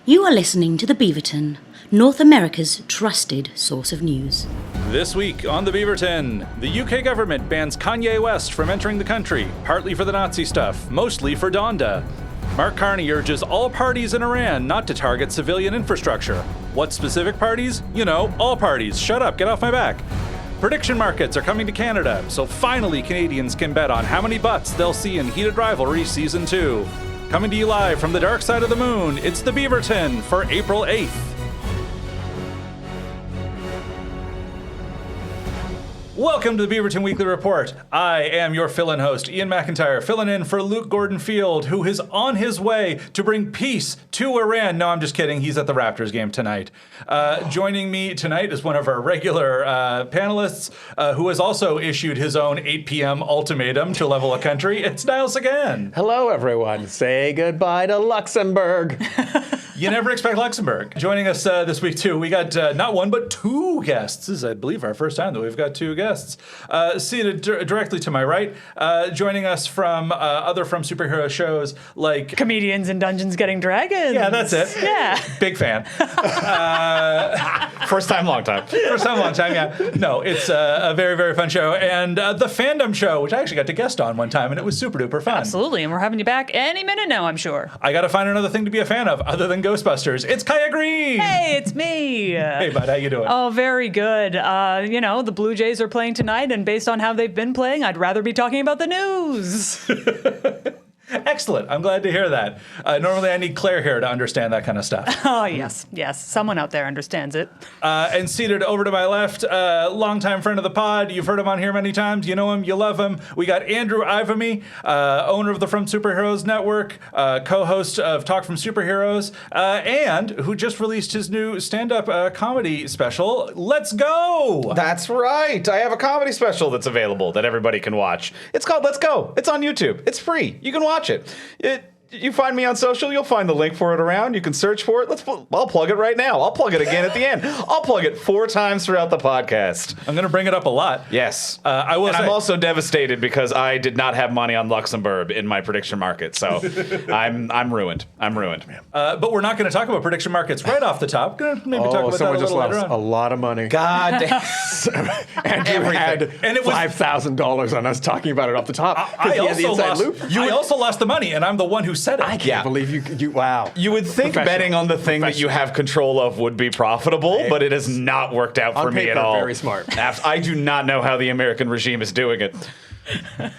You are listening to The Beaverton, North America's trusted source of news. This week on The Beaverton, the UK government bans Kanye West from entering the country, partly for the Nazi stuff, mostly for Donda. Mark Carney urges all parties in Iran not to target civilian infrastructure. What specific parties? You know, all parties. Shut up, get off my back. Prediction markets are coming to Canada, so finally Canadians can bet on how many butts they'll see in Heated Rivalry Season 2. Coming to you live from the dark side of the moon, it's The Beaverton for April 8th. Welcome to the Beaverton Weekly Report. I am your fill-in host, Ian MacIntyre, filling in for Luke Gordon-Field, who is on his way to bring peace to Iran. No, I'm just kidding. He's at the Raptors game tonight. Joining me tonight is one of our regular panelists, who has also issued his own 8 p.m. ultimatum to level a country. It's Nile Séguin. Hello, everyone. Say goodbye to Luxembourg. You never expect Luxembourg. Joining us this week, too, we got not one, but two guests. This is, I believe, our first time that we've got two guests. Seated directly to my right, joining us from other From Superhero shows like... Comedians in Dungeons Getting Dragons. Yeah, that's it. Yeah. Big fan. First time, long time. First time, long time, yeah. No, it's a very, very fun show. And the Fandom Show, which I actually got to guest on one time, and it was super duper fun. Absolutely, and we're having you back any minute now, I'm sure. I got to find another thing to be a fan of other than Ghostbusters. It's Kyah Green. Hey, it's me. Hey, bud, how you doing? Oh, very good. You know, the Blue Jays are playing tonight, and based on how they've been playing, I'd rather be talking about the news. Excellent. I'm glad to hear that. Normally, I need Claire here to understand that kind of stuff. Oh, yes. Someone out there understands it. And seated over to my left, longtime friend of the pod. You've heard him on here many times. You know him. You love him. We got Andrew Ivimey, owner of the From Superheroes Network, co-host of Talk From Superheroes, and who just released his new stand-up comedy special, Let's Go! That's right. I have a comedy special that's available that everybody can watch. It's called Let's Go. It's on YouTube. It's free. You can watch it. You find me on social, you'll find the link for it around. You can search for it. I'll plug it right now. I'll plug it again at the end. I'll plug it 4 times throughout the podcast. I'm going to bring it up a lot. Yes. I will say, I'm also devastated because I did not have money on Luxembourg in my prediction market. So I'm ruined. I'm ruined. but we're not going to talk about prediction markets right off the top. Going to maybe talk about that a little later on. A lot of money. God damn. Andrew had And it was $5,000 on us talking about it off the top. I also lost the money, and I'm the one who said it. I can't believe you. Wow. You would think betting on the thing that you have control of would be profitable, but it has not worked out for me at all. Very smart. I do not know how the American regime is doing it.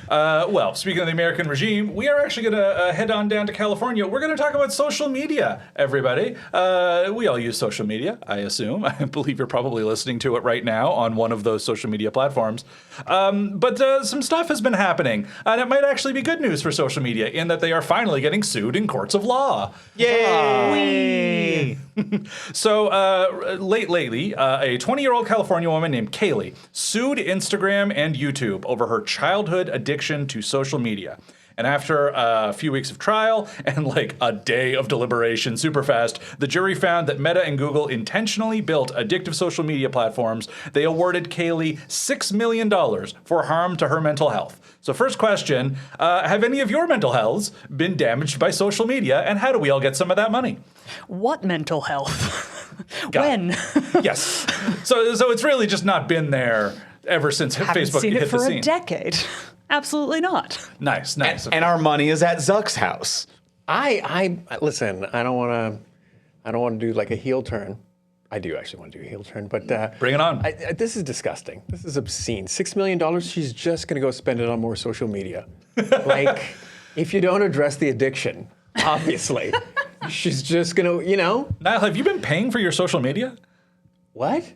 Well, speaking of the American regime, we are actually going to head on down to California. We're going to talk about social media, everybody. We all use social media, I assume. I believe you're probably listening to it right now on one of those social media platforms. But some stuff has been happening, and it might actually be good news for social media in that they are finally getting sued in courts of law. Yay! So lately, a 20-year-old California woman named Kaylee sued Instagram and YouTube over her childhood addiction to social media. And after a few weeks of trial and like a day of deliberation super fast, the jury found that Meta and Google intentionally built addictive social media platforms. They awarded Kaylee $6 million for harm to her mental health. So first question, have any of your mental healths been damaged by social media, and how do we all get some of that money? What mental health? When? Yes. So it's really just not been there ever since Facebook seen hit it for the scene. a decade. Absolutely not. Nice. And our money is at Zuck's house. I listen. I don't want to do like a heel turn. I do actually want to do a heel turn, but bring it on. This is disgusting. This is obscene. $6 million. She's just going to go spend it on more social media. Like, if you don't address the addiction, obviously, she's just going to, Niall, have you been paying for your social media? What?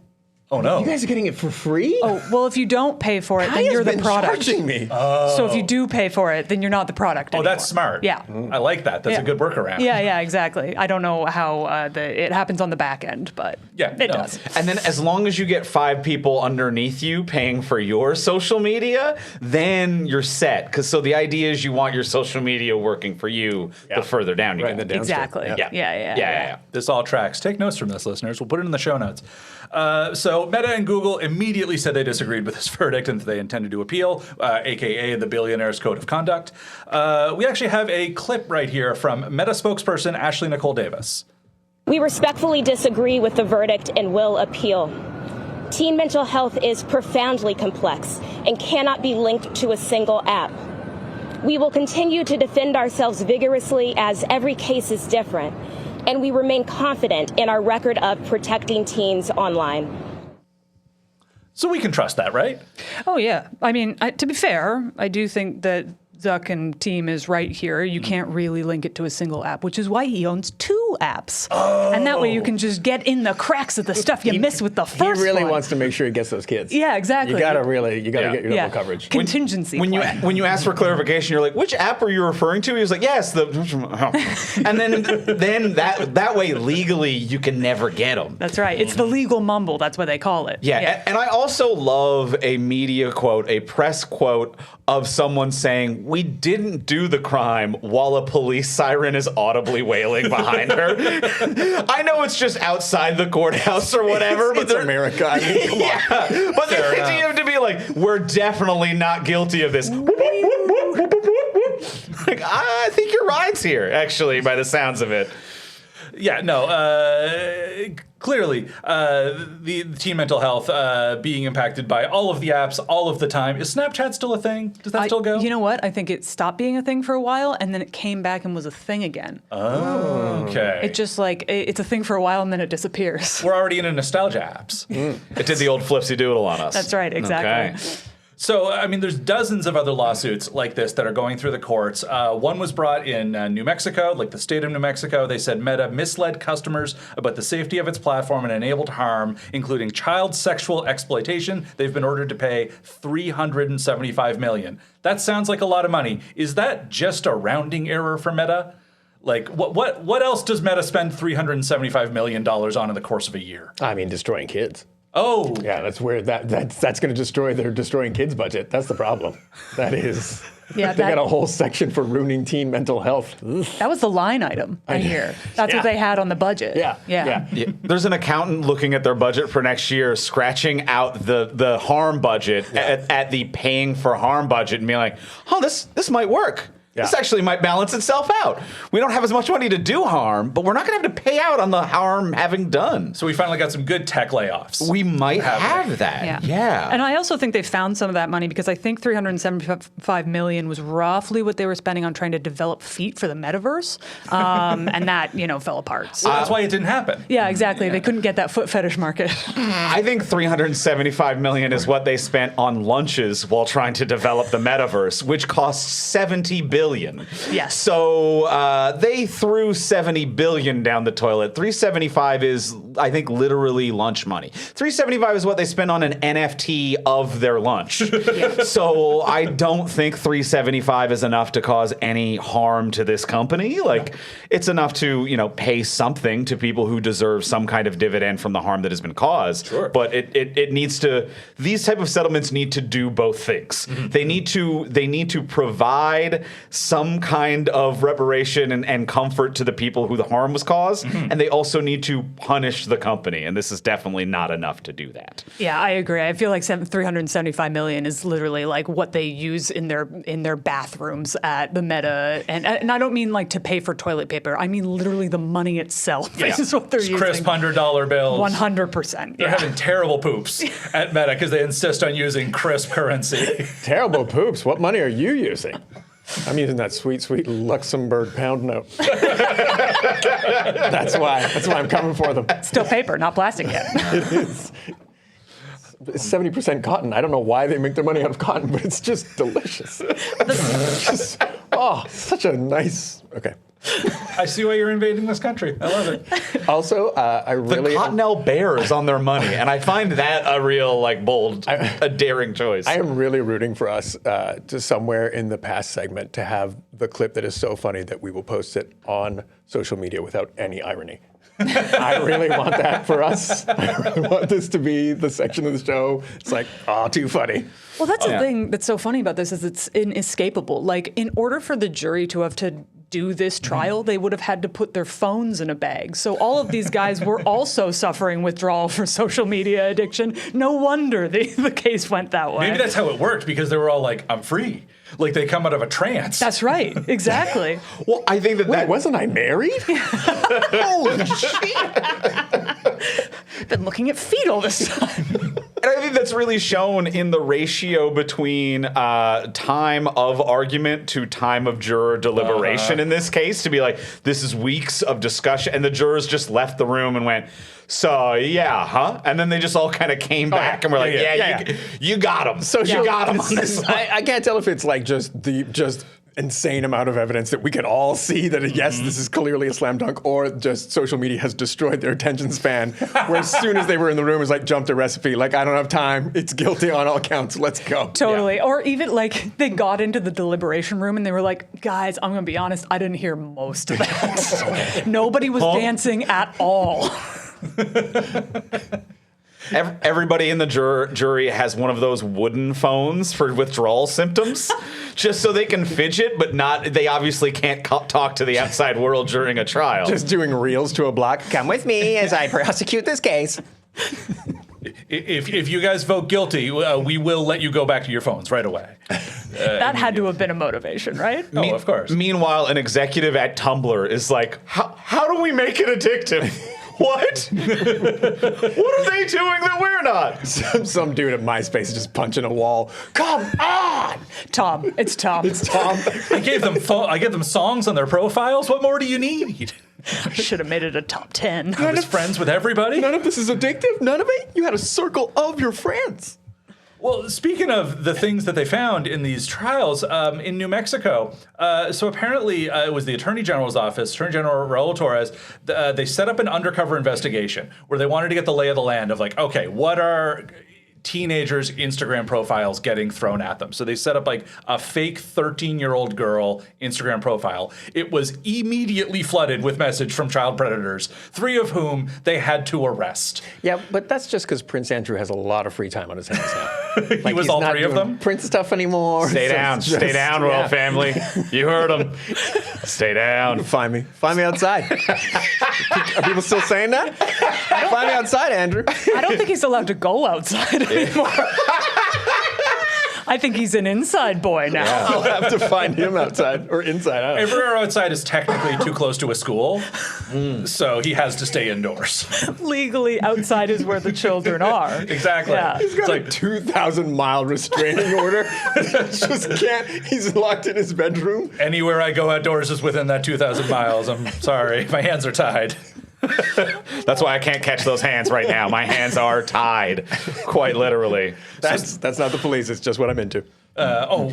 Oh, no. You guys are getting it for free? Oh, well, if you don't pay for it, then you're the product. Charging me. So if you do pay for it, then you're not the product anymore. That's smart. Yeah. I like that. That's a good workaround. Yeah, exactly. I don't know how it happens on the back end, but it does. And then as long as you get 5 people underneath you paying for your social media, then you're set. Because so the idea is you want your social media working for you the further down you go. Exactly. Yeah. This all tracks. Take notes from this, listeners. We'll put it in the show notes. So Meta and Google immediately said they disagreed with this verdict and that they intended to appeal, a.k.a. the Billionaire's Code of Conduct. We actually have a clip right here from Meta spokesperson Ashley Nicole Davis. We respectfully disagree with the verdict and will appeal. Teen mental health is profoundly complex and cannot be linked to a single app. We will continue to defend ourselves vigorously as every case is different, and we remain confident in our record of protecting teens online. So we can trust that, right? Oh, yeah. I mean, to be fair, I do think that Zuck and team is right here. You can't really link it to a single app, which is why he owns 2 apps. Oh. And that way you can just get in the cracks of the stuff you miss with the first one. He really wants to make sure he gets those kids. Yeah, exactly. You gotta get your double coverage. Contingency when plan. you ask for clarification, you're like, which app are you referring to? He was like, yes, and then that way legally you can never get them. That's right. It's the legal mumble. That's what they call it. Yeah. And I also love a media quote, a press quote of someone saying, we didn't do the crime while a police siren is audibly wailing behind her. I know it's just outside the courthouse or whatever, but it's America. I mean, come on. But the idea to be like, we're definitely not guilty of this. Like, I think your ride's here, actually, by the sounds of it. Yeah, no. Clearly, the teen mental health being impacted by all of the apps all of the time. Is Snapchat still a thing? Does that still go? You know what? I think it stopped being a thing for a while, and then it came back and was a thing again. Oh, okay. It just it's a thing for a while, and then it disappears. We're already into nostalgia apps. It did the old flipsy doodle on us. That's right, exactly. Okay. So, I mean, there's dozens of other lawsuits like this that are going through the courts. One was brought in New Mexico, like the state of New Mexico. They said Meta misled customers about the safety of its platform and enabled harm, including child sexual exploitation. They've been ordered to pay $375 million. That sounds like a lot of money. Is that just a rounding error for Meta? Like, what else does Meta spend $375 million on in the course of a year? I mean, destroying kids. Oh. Yeah, that's where that's going to destroy their destroying kids budget. That's the problem. That is. Yeah, they got a whole section for ruining teen mental health. That was the line item, I hear. That's what they had on the budget. Yeah. There's an accountant looking at their budget for next year, scratching out the harm budget at the paying for harm budget and being like, oh, this might work. Yeah. This actually might balance itself out. We don't have as much money to do harm, but we're not going to have to pay out on the harm having done. So we finally got some good tech layoffs. We might have that. Yeah. And I also think they found some of that money because I think $375 million was roughly what they were spending on trying to develop feet for the metaverse. And that, fell apart. So. That's why it didn't happen. Yeah, exactly. Yeah. They couldn't get that foot fetish market. I think $375 million is what they spent on lunches while trying to develop the metaverse, which costs $70 billion. Yes. So they threw $70 billion down the toilet. $375 is, I think, literally lunch money. $375 is what they spend on an NFT of their lunch. So I don't think $375 is enough to cause any harm to this company. It's enough to, pay something to people who deserve some kind of dividend from the harm that has been caused. Sure. But it needs to. These type of settlements need to do both things. Mm-hmm. They need to provide some kind of reparation and comfort to the people who the harm was caused, and they also need to punish the company, and this is definitely not enough to do that. Yeah, I agree. I feel like $375 million is literally like what they use in their bathrooms at the Meta, and I don't mean like to pay for toilet paper. I mean literally the money itself. Yeah. This is what they're using. Crisp $100 bills. 100%. They're having terrible poops at Meta because they insist on using crisp currency. Terrible poops. What money are you using? I'm using that sweet, sweet Luxembourg pound note. That's why I'm coming for them. Still paper, not plastic yet. It is. It's 70% cotton. I don't know why they make their money out of cotton, but it's just delicious. Such a nice. Okay. I see why you're invading this country. I love it. Also, I really... The Cottonelle Bear is on their money, and I find that a real, bold, a daring choice. I am really rooting for us to somewhere in the past segment to have the clip that is so funny that we will post it on social media without any irony. I really want that for us. I really want this to be the section of the show. It's like, too funny. Well, that's the thing that's so funny about this is it's inescapable. Like, in order for the jury to have to do this trial, they would have had to put their phones in a bag. So all of these guys were also suffering withdrawal for social media addiction. No wonder the case went that way. Maybe that's how it worked, because they were all like, I'm free. Like they come out of a trance. That's right. Exactly. Well, I think Wait, wasn't I married? Holy shit. Been looking at feet all this time. And I think that's really shown in the ratio between time of argument to time of juror deliberation in this case, to be like, this is weeks of discussion. And the jurors just left the room and went, so, yeah, huh? And then they just all kind of came back and were like, you got him. So you got him on this one. I can't tell if it's like just insane amount of evidence that we can all see that, yes, this is clearly a slam dunk, or just social media has destroyed their attention span, where as soon as they were in the room, it was like, jump to recipe. Like, I don't have time. It's guilty on all counts. Let's go. Totally. Yeah. Or even like they got into the deliberation room and they were like, guys, I'm going to be honest, I didn't hear most of that. Nobody was dancing at all. Everybody in the jury has one of those wooden phones for withdrawal symptoms, just so they can fidget, but they obviously can't talk to the outside world during a trial. Just doing reels to a block. Come with me as I prosecute this case. If you guys vote guilty, we will let you go back to your phones right away. That had to have been a motivation, right? Oh, of course. Meanwhile, an executive at Tumblr is like, how do we make it addictive? What? What are they doing that we're not? Some dude at MySpace is just punching a wall. Come on! Tom. It's Tom. It's Tom. I gave them songs on their profiles. What more do you need? I should have made it a top 10. I was friends with everybody. None of this is addictive. None of it. You had a circle of your friends. Well, speaking of the things that they found in these trials, in New Mexico, so apparently it was the Attorney General's office, Attorney General Raul Torres, they set up an undercover investigation where they wanted to get the lay of the land of like, okay, what are teenagers' Instagram profiles getting thrown at them? So they set up like a fake 13-year-old girl Instagram profile. It was immediately flooded with message from child predators, 3 of whom they had to arrest. Yeah, but that's just because Prince Andrew has a lot of free time on his hands now. He was all 3 of them? Prince stuff anymore. Stay down, royal family. You heard him. Stay down. Find me outside. Are people still saying that? Find me outside, Andrew. I don't think he's allowed to go outside anymore. I think he's an inside boy now. Yeah. I'll have to find him outside or inside. I don't know. Everywhere outside is technically too close to a school, so he has to stay indoors. Legally, outside is where the children are. Exactly. Yeah. He's got a 2,000-mile restraining order. Just can't. He's locked in his bedroom. Anywhere I go outdoors is within that 2,000 miles. I'm sorry, my hands are tied. That's why I can't catch those hands right now. My hands are tied, quite literally. That's not the police. It's just what I'm into. But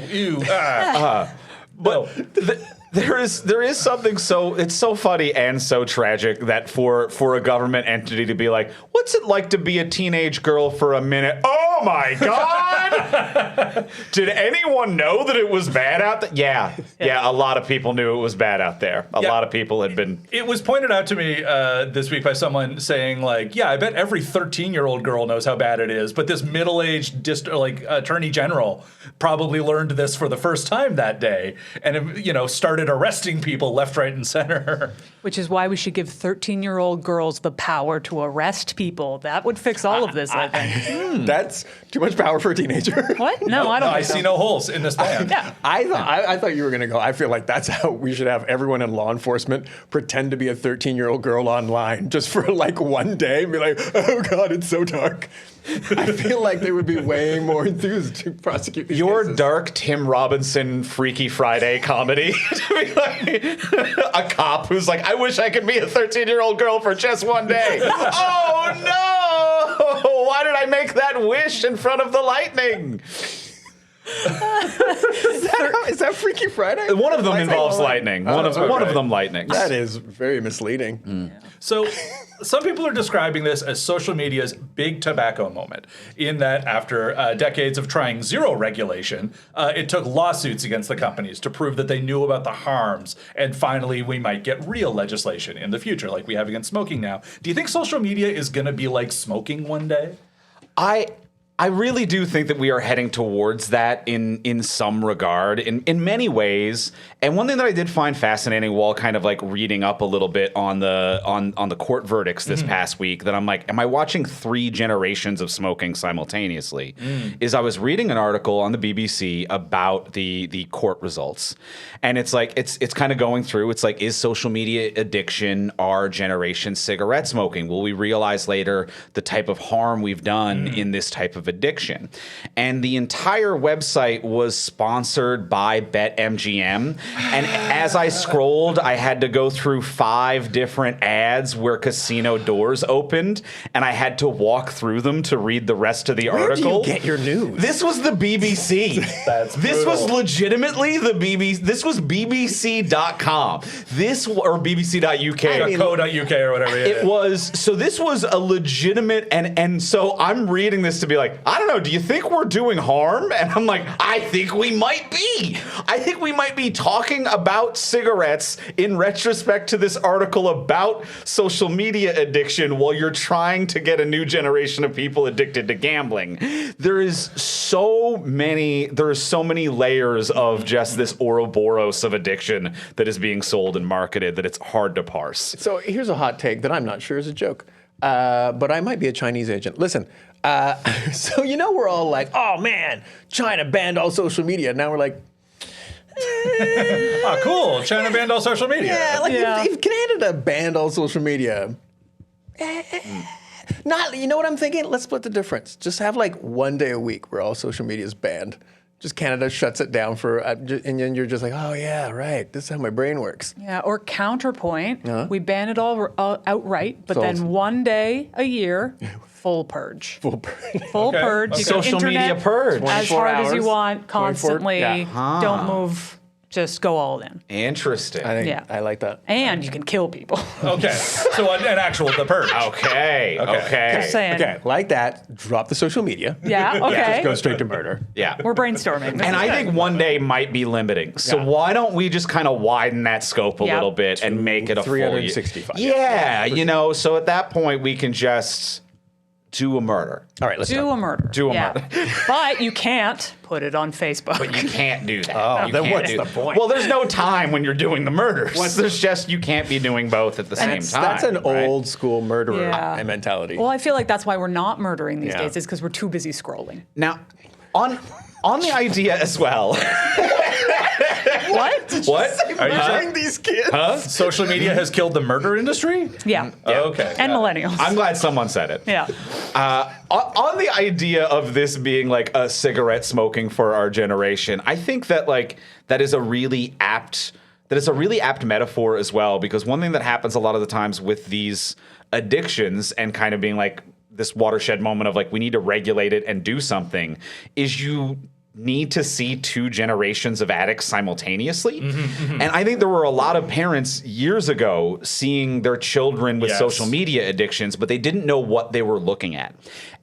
there is something it's so funny and so tragic that for a government entity to be like, what's it like to be a teenage girl for a minute? Oh my God! Did anyone know that it was bad out there? Yeah, a lot of people knew it was bad out there. A lot of people had been. It was pointed out to me this week by someone saying like, yeah, I bet every 13-year-old girl knows how bad it is, but this middle-aged attorney general probably learned this for the first time that day, and started arresting people left, right, and center. Which is why we should give 13-year-old girls the power to arrest people. That would fix all of this, I think. That's too much power for a teenager. What? No, I don't. I see no holes in this plan. Yeah. I thought you were going to go. I feel like that's how we should have everyone in law enforcement pretend to be a 13-year-old girl online just for like one day and be like, oh God, it's so dark. I feel like they would be way more enthused to prosecute these Your cases. dark Tim Robinson Freaky Friday comedy. To be like a cop who's like, I wish I could be a 13-year-old girl for just one day. Oh no! Why did I make that wish in front of the lightning? Is that Freaky Friday? One of them involves lightning. One of them lightning. That is very misleading. So some people are describing this as social media's big tobacco moment, in that after decades of trying zero regulation, it took lawsuits against the companies to prove that they knew about the harms, and finally we might get real legislation in the future like we have against smoking now. Do you think social media is going to be like smoking one day? I really do think that we are heading towards that in some regard, in many ways. And one thing that I did find fascinating while kind of like reading up a little bit on the court verdicts this past week, that I'm like, am I watching 3 generations of smoking simultaneously? Is I was reading an article on the BBC about the court results, and it's like it's kind of going through. It's like, is social media addiction our generation's cigarette smoking? Will we realize later the type of harm we've done in this type of addiction? And the entire website was sponsored by BetMGM. And as I scrolled, I had to go through 5 different ads where casino doors opened, and I had to walk through them to read the rest of the article. Where do you get your news? This was the BBC. This was legitimately the BBC. This was BBC.com. Or BBC.UK. .co.uk or whatever. It was, so this was a legitimate, and so I'm reading this to be like, I don't know, do you think we're doing harm? And I'm like, I think we might be. I think we might be talking about cigarettes in retrospect to this article about social media addiction while you're trying to get a new generation of people addicted to gambling. There is so many layers of just this Ouroboros of addiction that is being sold and marketed that it's hard to parse. So here's a hot take that I'm not sure is a joke, but I might be a Chinese agent. Listen, so we're all like, oh man, China banned all social media. Now we're like, oh, cool. China banned all social media. Yeah, if Canada banned all social media, not, you know what I'm thinking? Let's split the difference. Just have like one day a week where all social media is banned. Just Canada shuts it down and then you're just like, oh yeah, right. This is how my brain works. Yeah, or counterpoint, we ban it all outright, but Sold. then one day a year, full purge. Full purge. Full Okay. purge. Okay. You can Social media internet purge. as 24 hard as you hours, want, 24 constantly. yeah. Don't move. Just go all in. Interesting. I think Yeah. I like that. And you can kill people. Okay. So an actual The Purge. Okay. Just saying. Okay, like that, drop the social media. Yeah, okay. Just go straight to murder. Yeah. We're brainstorming. And I think one day might be limiting. So why don't we just kind of widen that scope a Yeah. little bit and make it a full year? 365. Yeah, so at that point we can just do a murder. All right, let's do go. a murder. Do a Yeah. murder. But you can't put it on Facebook. But you can't do that. You then can't what's do the that. point? Well, there's no time when you're doing the murders. There's just, you can't be doing both at the same time. That's an right? old school murderer Yeah. mentality. Well, I feel like that's why we're not murdering these Yeah. days, is because we're too busy scrolling. Now, on the idea as well. What? What? Are you saying these kids? social media has killed the murder industry? Yeah. Okay. And millennials. I'm glad someone said it. Yeah. On the idea of this being like a cigarette smoking for our generation, I think that that is a really apt metaphor as well, because one thing that happens a lot of the times with these addictions and kind of being like this watershed moment of like, we need to regulate it and do something, is you need to see 2 generations of addicts simultaneously. And I think there were a lot of parents years ago seeing their children with Yes. social media addictions, but they didn't know what they were looking at.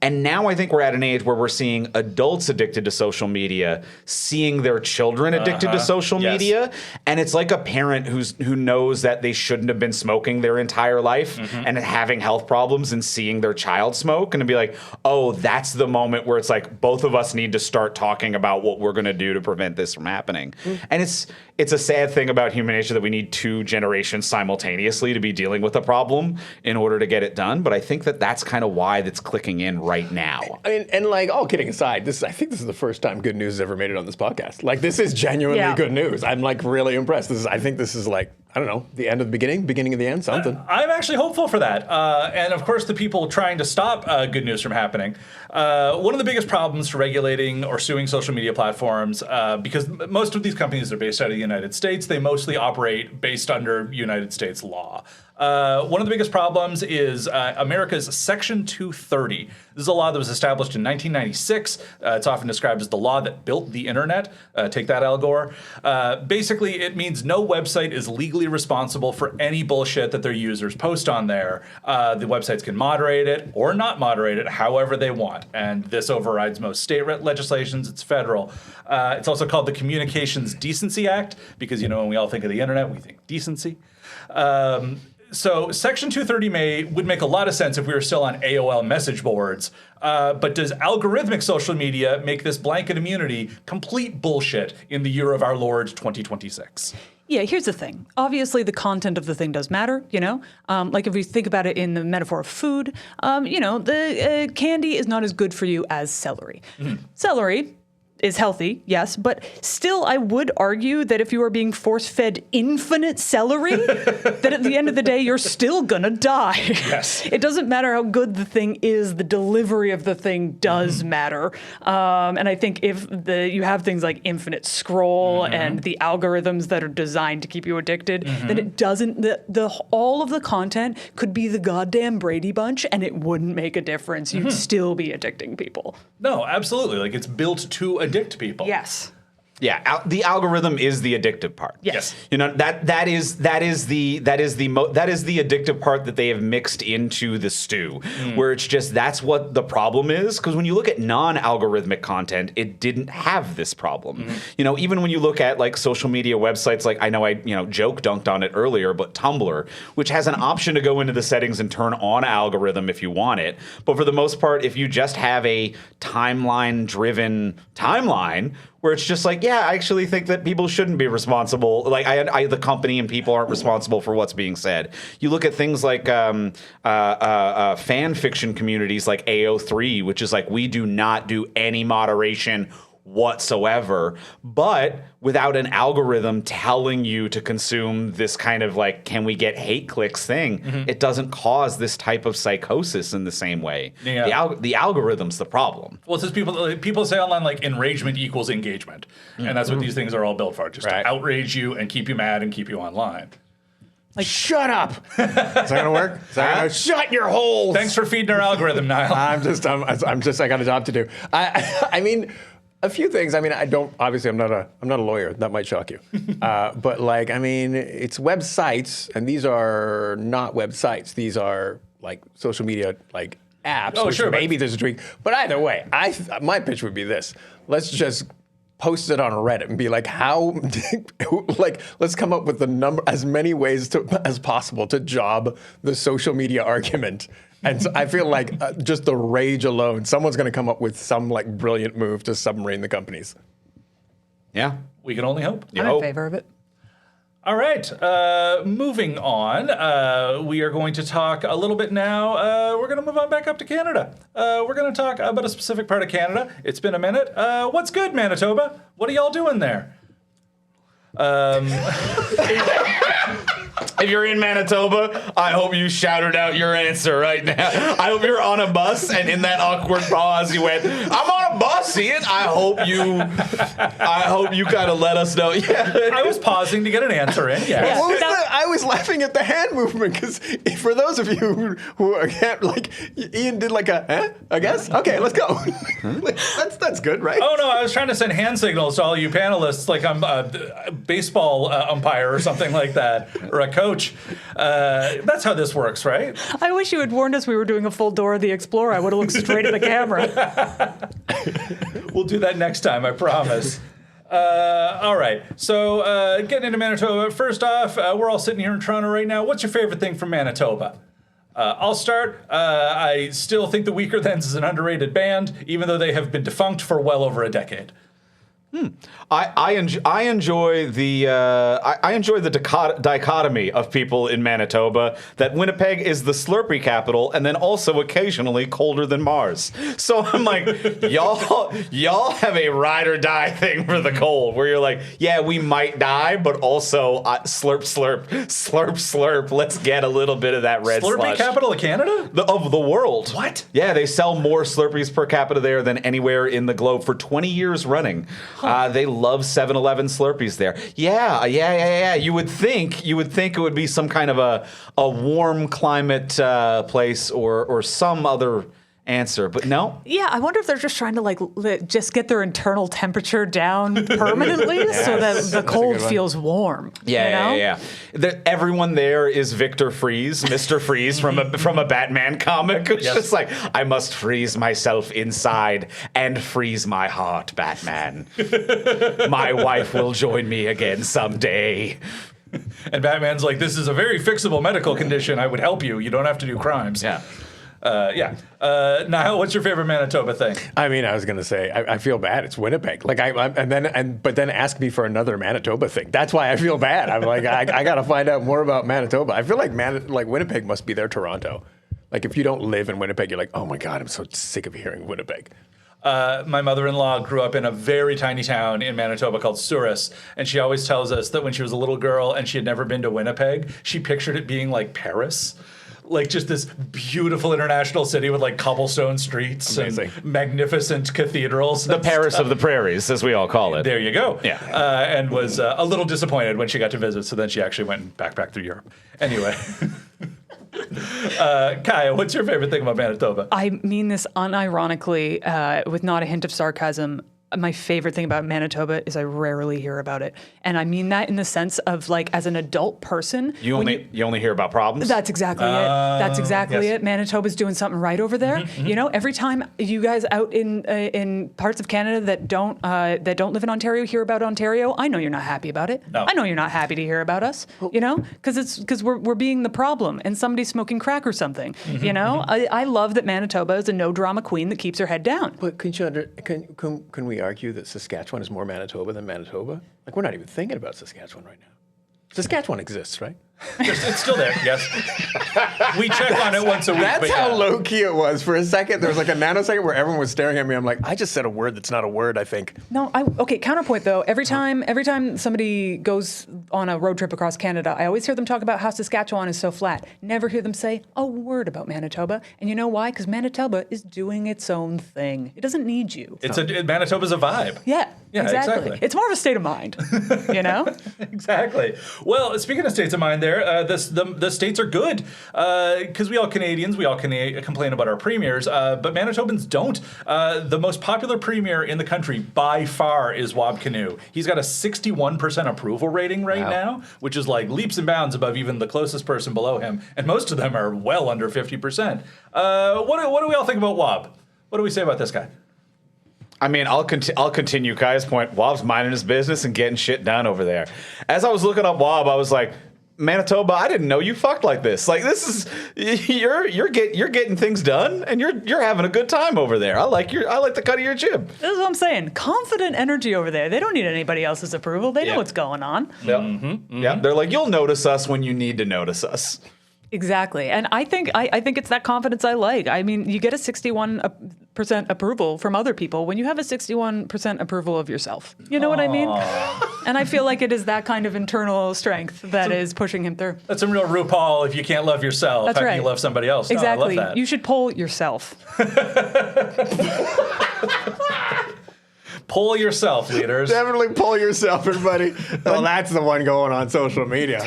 And now I think we're at an age where we're seeing adults addicted to social media, seeing their children addicted to social Yes. media. And it's like a parent who knows that they shouldn't have been smoking their entire life and having health problems and seeing their child smoke and to be like, oh, that's the moment where it's like both of us need to start talking about what we're going to do to prevent this from happening. And it's a sad thing about human nature that we need 2 generations simultaneously to be dealing with a problem in order to get it done. But I think that that's kind of why that's clicking in right now. I mean, and like, all kidding aside, I think this is the first time good news has ever made it on this podcast. Like, this is genuinely Yeah. good news. I'm like really impressed. I think this is like, I don't know, the end of the beginning of the end, something. I'm actually hopeful for that. And of course, the people trying to stop good news from happening. One of the biggest problems for regulating or suing social media platforms, because most of these companies are based out of the United States, they mostly operate based under United States law. One of the biggest problems is America's Section 230. This is a law that was established in 1996. It's often described as the law that built the internet. Take that, Al Gore. Basically, it means no website is legally responsible for any bullshit that their users post on there. The websites can moderate it or not moderate it however they want. And this overrides most state legislations. It's federal. It's also called the Communications Decency Act because, when we all think of the internet, we think decency. So Section 230 would make a lot of sense if we were still on AOL message boards. But does algorithmic social media make this blanket immunity complete bullshit in the year of our Lord 2026? Yeah, here's the thing. Obviously, the content of the thing does matter, you know? Like if we think about it in the metaphor of food, you know, the candy is not as good for you as celery. Celery is healthy, yes, but still I would argue that if you are being force-fed infinite celery, that at the end of the day, you're still gonna die. Yes. It doesn't matter how good the thing is, the delivery of the thing does matter. And I think if you have things like infinite scroll and the algorithms that are designed to keep you addicted, then it doesn't, all of the content could be the goddamn Brady Bunch and it wouldn't make a difference. You'd still be addicting people. No, absolutely. Like it's built to addict people. Yes. Yeah, the algorithm is the addictive part. Yes. You know, that is the addictive part that they have mixed into the stew, where it's just that's what the problem is. Because when you look at non-algorithmic content, it didn't have this problem. You know, even when you look at like social media websites, like I know Joke dunked on it earlier, but Tumblr, which has an option to go into the settings and turn on algorithm if you want it. But for the most part, if you just have a timeline-driven timeline, where it's just like, yeah, I actually think that people shouldn't be responsible. Like, the company and people aren't responsible for what's being said. You look at things like fan fiction communities like AO3, which is like, we do not do any moderation whatsoever, but without an algorithm telling you to consume this kind of like, can we get hate clicks thing, it doesn't cause this type of psychosis in the same way. Yeah. The algorithm's the problem. Well, it's just people say online like enragement equals engagement. And that's what these things are all built for, just to outrage you and keep you mad and keep you online. Like, shut up. Is that gonna work? Is that gonna shut your holes? Thanks for feeding our algorithm, Niall. I'm just I got a job to do. I mean, a few things. I mean, obviously I'm not a lawyer. That might shock you. But like, I mean, it's websites, and these are not websites. These are like social media like apps. Which maybe there's a tweak. But either way, my pitch would be this: let's just post it on Reddit and be like, let's come up with as many ways as possible to job the social media argument. And so I feel like just the rage alone, someone's going to come up with some like brilliant move to submarine the companies. Yeah. We can only hope. I'm in favor of it. All right, moving on. We are going to talk a little bit now. We're going to move on back up to Canada. We're going to talk about a specific part of Canada. It's been a minute. What's good, Manitoba? What are y'all doing there? If you're in Manitoba, I hope you shouted out your answer right now. I hope you're on a bus and in that awkward pause you went, I'm on a bus, Ian. I hope you kind of let us know. Yeah. I was pausing to get an answer in. Yeah. I was laughing at the hand movement because for those of you who can't, like, Ian did like I guess? Okay, let's go. That's good, right? Oh, no, I was trying to send hand signals to all you panelists like I'm a baseball umpire or something like that, or a coach. That's how this works, right? I wish you had warned us we were doing a full Dora the Explorer. I would have looked straight at the camera. We'll do that next time, I promise. All right, so getting into Manitoba. First off, we're all sitting here in Toronto right now. What's your favorite thing from Manitoba? I'll start. I still think the Weaker Thans is an underrated band, even though they have been defunct for well over a decade. I enjoy the dichotomy of people in Manitoba, that Winnipeg is the Slurpee capital and then also occasionally colder than Mars. So I'm like, y'all have a ride or die thing for the cold, where you're like, yeah, we might die, but also slurp, slurp, slurp, slurp. Let's get a little bit of that red Slurpee slush. capital of Canada? Of the world. What? Yeah, they sell more Slurpees per capita there than anywhere in the globe for 20 years running. They love 7-Eleven Slurpees there. Yeah. You would think it would be some kind of a warm climate place or some other answer, but no. Yeah, I wonder if they're just trying to just get their internal temperature down permanently so that the cold feels warm. Yeah. Everyone there is Victor Freeze, Mr. Freeze from a Batman comic. It's just like, I must freeze myself inside and freeze my heart, Batman. My wife will join me again someday. And Batman's like, this is a very fixable medical condition. I would help you. You don't have to do crimes. Yeah. Niall, what's your favorite Manitoba thing? I mean, I was gonna say I feel bad. It's Winnipeg. Like but then ask me for another Manitoba thing. That's why I feel bad. I'm like I gotta find out more about Manitoba. I feel like Winnipeg must be their Toronto. Like if you don't live in Winnipeg, you're like, oh my God, I'm so sick of hearing Winnipeg. My mother-in-law grew up in a very tiny town in Manitoba called Souris, and she always tells us that when she was a little girl and she had never been to Winnipeg, she pictured it being like Paris. Like just this beautiful international city with like cobblestone streets Amazing. and magnificent cathedrals. The Paris of the prairies, as we all call it. There you go. Yeah. And was a little disappointed when she got to visit, so then she actually went and backpacked through Europe. Anyway. Kyah, what's your favorite thing about Manitoba? I mean this unironically, with not a hint of sarcasm. My favorite thing about Manitoba is I rarely hear about it. And I mean that in the sense of like as an adult person. You only hear about problems? That's exactly it. That's exactly it. Manitoba's doing something right over there. You know, every time you guys out in parts of Canada that don't live in Ontario hear about Ontario, I know you're not happy about it. No. I know you're not happy to hear about us. You know, because we're being the problem and somebody's smoking crack or something. You know, I love that Manitoba is a no drama queen that keeps her head down. But can we argue that Saskatchewan is more Manitoba than Manitoba? Like, we're not even thinking about Saskatchewan right now. Saskatchewan exists, right? It's still there, yes. We check on it once a week. That's but how yeah. low key it was. For a second, there was like a nanosecond where everyone was staring at me. I'm like, I just said a word that's not a word, I think. No, okay, counterpoint though. Every time somebody goes on a road trip across Canada, I always hear them talk about how Saskatchewan is so flat. Never hear them say a word about Manitoba. And you know why? Because Manitoba is doing its own thing. It doesn't need you. Manitoba's a vibe. Yeah, exactly. It's more of a state of mind, you know? Exactly. Well, speaking of states of mind there, the states are good because we all Canadians, complain about our premiers, but Manitobans don't. The most popular premier in the country by far is Wab Kinew. He's got a 61% approval rating right now, which is like leaps and bounds above even the closest person below him, and most of them are well under 50%. What do we all think about Wab? What do we say about this guy? I mean, I'll continue Kai's point. Wab's minding his business and getting shit done over there. As I was looking up Wab, I was like, Manitoba, I didn't know you fucked like this. Like this is you're getting things done and you're having a good time over there. I like the cut of your jib. This is what I'm saying. Confident energy over there. They don't need anybody else's approval. They know what's going on. Yeah. Yeah. They're like, you'll notice us when you need to notice us. Exactly. And I think it's that confidence I like. I mean, you get a 61% approval from other people when you have a 61% approval of yourself. You know what I mean? And I feel like it is that kind of internal strength that is pushing him through. That's some real RuPaul. If you can't love yourself, That's how right. can you love somebody else? Exactly. No, I love that. You should poll yourself. Pull yourself, leaders. Definitely pull yourself, everybody. Well, that's the one going on social media.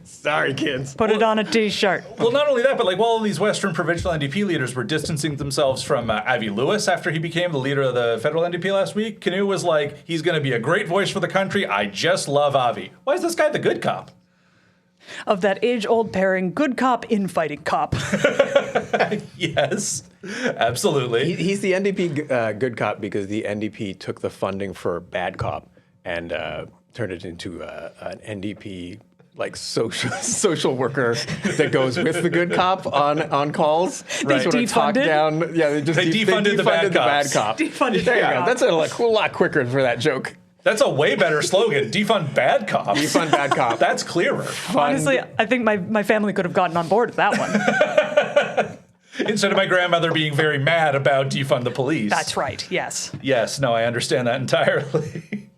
Sorry, kids. Put it on a T-shirt. Well, not only that, but like while all these Western provincial NDP leaders were distancing themselves from Avi Lewis after he became the leader of the federal NDP last week, Kinew was like, he's going to be a great voice for the country. I just love Avi. Why is this guy the good cop? Of that age-old pairing, good cop, infighting cop. Yes, absolutely. He's the NDP good cop because the NDP took the funding for bad cop and turned it into an NDP like social worker that goes with the good cop on calls. They sort of talk defunded? down. Yeah, they defunded the bad cop. Defunded There you the go. cop. That's a lot quicker for that joke. That's a way better slogan. Defund bad cops. Defund bad cop. That's clearer. Honestly, I think my family could have gotten on board with that one. Instead of my grandmother being very mad about defund the police. That's right, yes. Yes, no, I understand that entirely.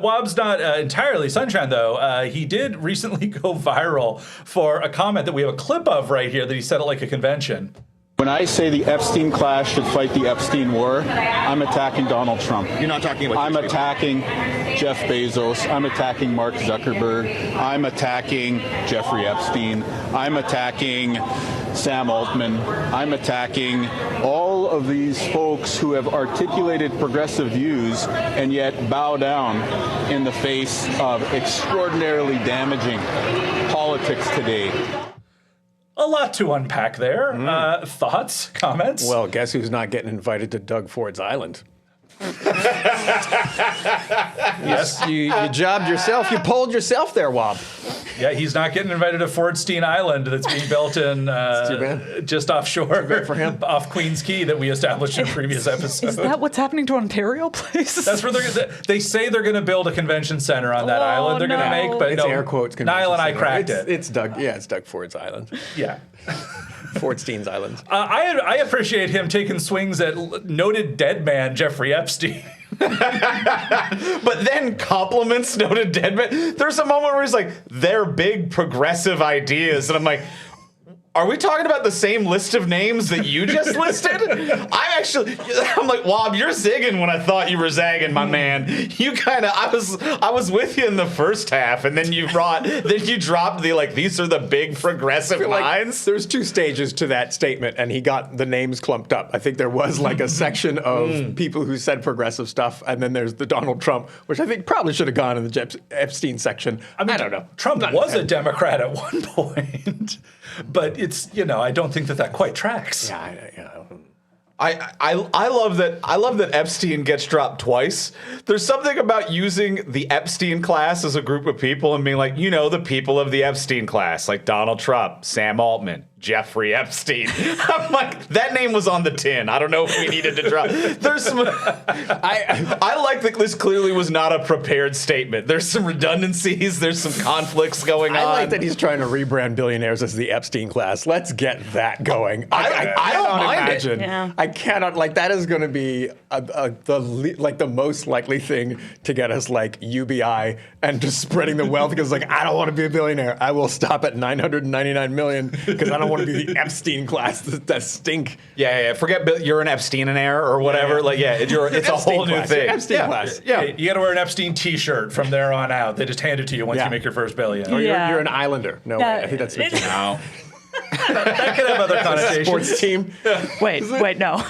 Wab's not entirely sunshine, though. He did recently go viral for a comment that we have a clip of right here that he said at like a convention. When I say the Epstein class should fight the Epstein war, I'm attacking Donald Trump. You're not talking about... I'm attacking Jeff Bezos. I'm attacking Mark Zuckerberg. I'm attacking Jeffrey Epstein. I'm attacking Sam Altman. I'm attacking all of these folks who have articulated progressive views and yet bow down in the face of extraordinarily damaging politics today. A lot to unpack there. Thoughts, comments? Well, guess who's not getting invited to Doug Ford's Island? Yes. You jobbed yourself. You pulled yourself there, Wob. Yeah, he's not getting invited to Fordstein Island that's being built in too bad. just offshore bad for him. off Queen's Quay that we established in a previous episode. Is that what's happening to Ontario Place? That's where they say they're going to build a convention center on that island. They're going to make, but It's no, air quotes. Niall and I convention cracked center. it. It's Doug. Yeah, it's Doug Ford's island. Yeah. Fordstein's island. I appreciate him taking swings at noted dead man Jeffrey Epstein. But then compliments noted dead man. There's a moment where he's like, they're big progressive ideas. And I'm like, are we talking about the same list of names that you just listed? I'm like, Wob, you're zigging when I thought you were zagging, my man. You kind of, I was with you in the first half, and then you dropped the, like, these are the big progressive minds. There's two stages to that statement, and he got the names clumped up. I think there was like a section of people who said progressive stuff, and then there's the Donald Trump, which I think probably should have gone in the Epstein section. I don't know. Trump was a Democrat at one point, but it's, I don't think that quite tracks. I love that Epstein gets dropped twice. There's something about using the Epstein class as a group of people and being like, the people of the Epstein class, like Donald Trump, Sam Altman, Jeffrey Epstein. I'm like, that name was on the tin. I don't know if we needed to drop. There's some. I like that this clearly was not a prepared statement. There's some redundancies. There's some conflicts going on. I like that he's trying to rebrand billionaires as the Epstein class. Let's get that going. I don't mind imagine. it. Yeah. I cannot, that is going to be the most likely thing to get us UBI and just spreading the wealth because I don't want to be a billionaire. I will stop at 999 million because I don't want to be the Epstein class that stink. Yeah. Forget you're an Epsteinaire or whatever. It's a whole new thing. Epstein class. Yeah, you got to wear an Epstein T-shirt from there on out. They just hand it to you once you make your first billion. Or Yeah. you're an Islander. No, I think that's No. That could have other connotations. sports team. Wait, no.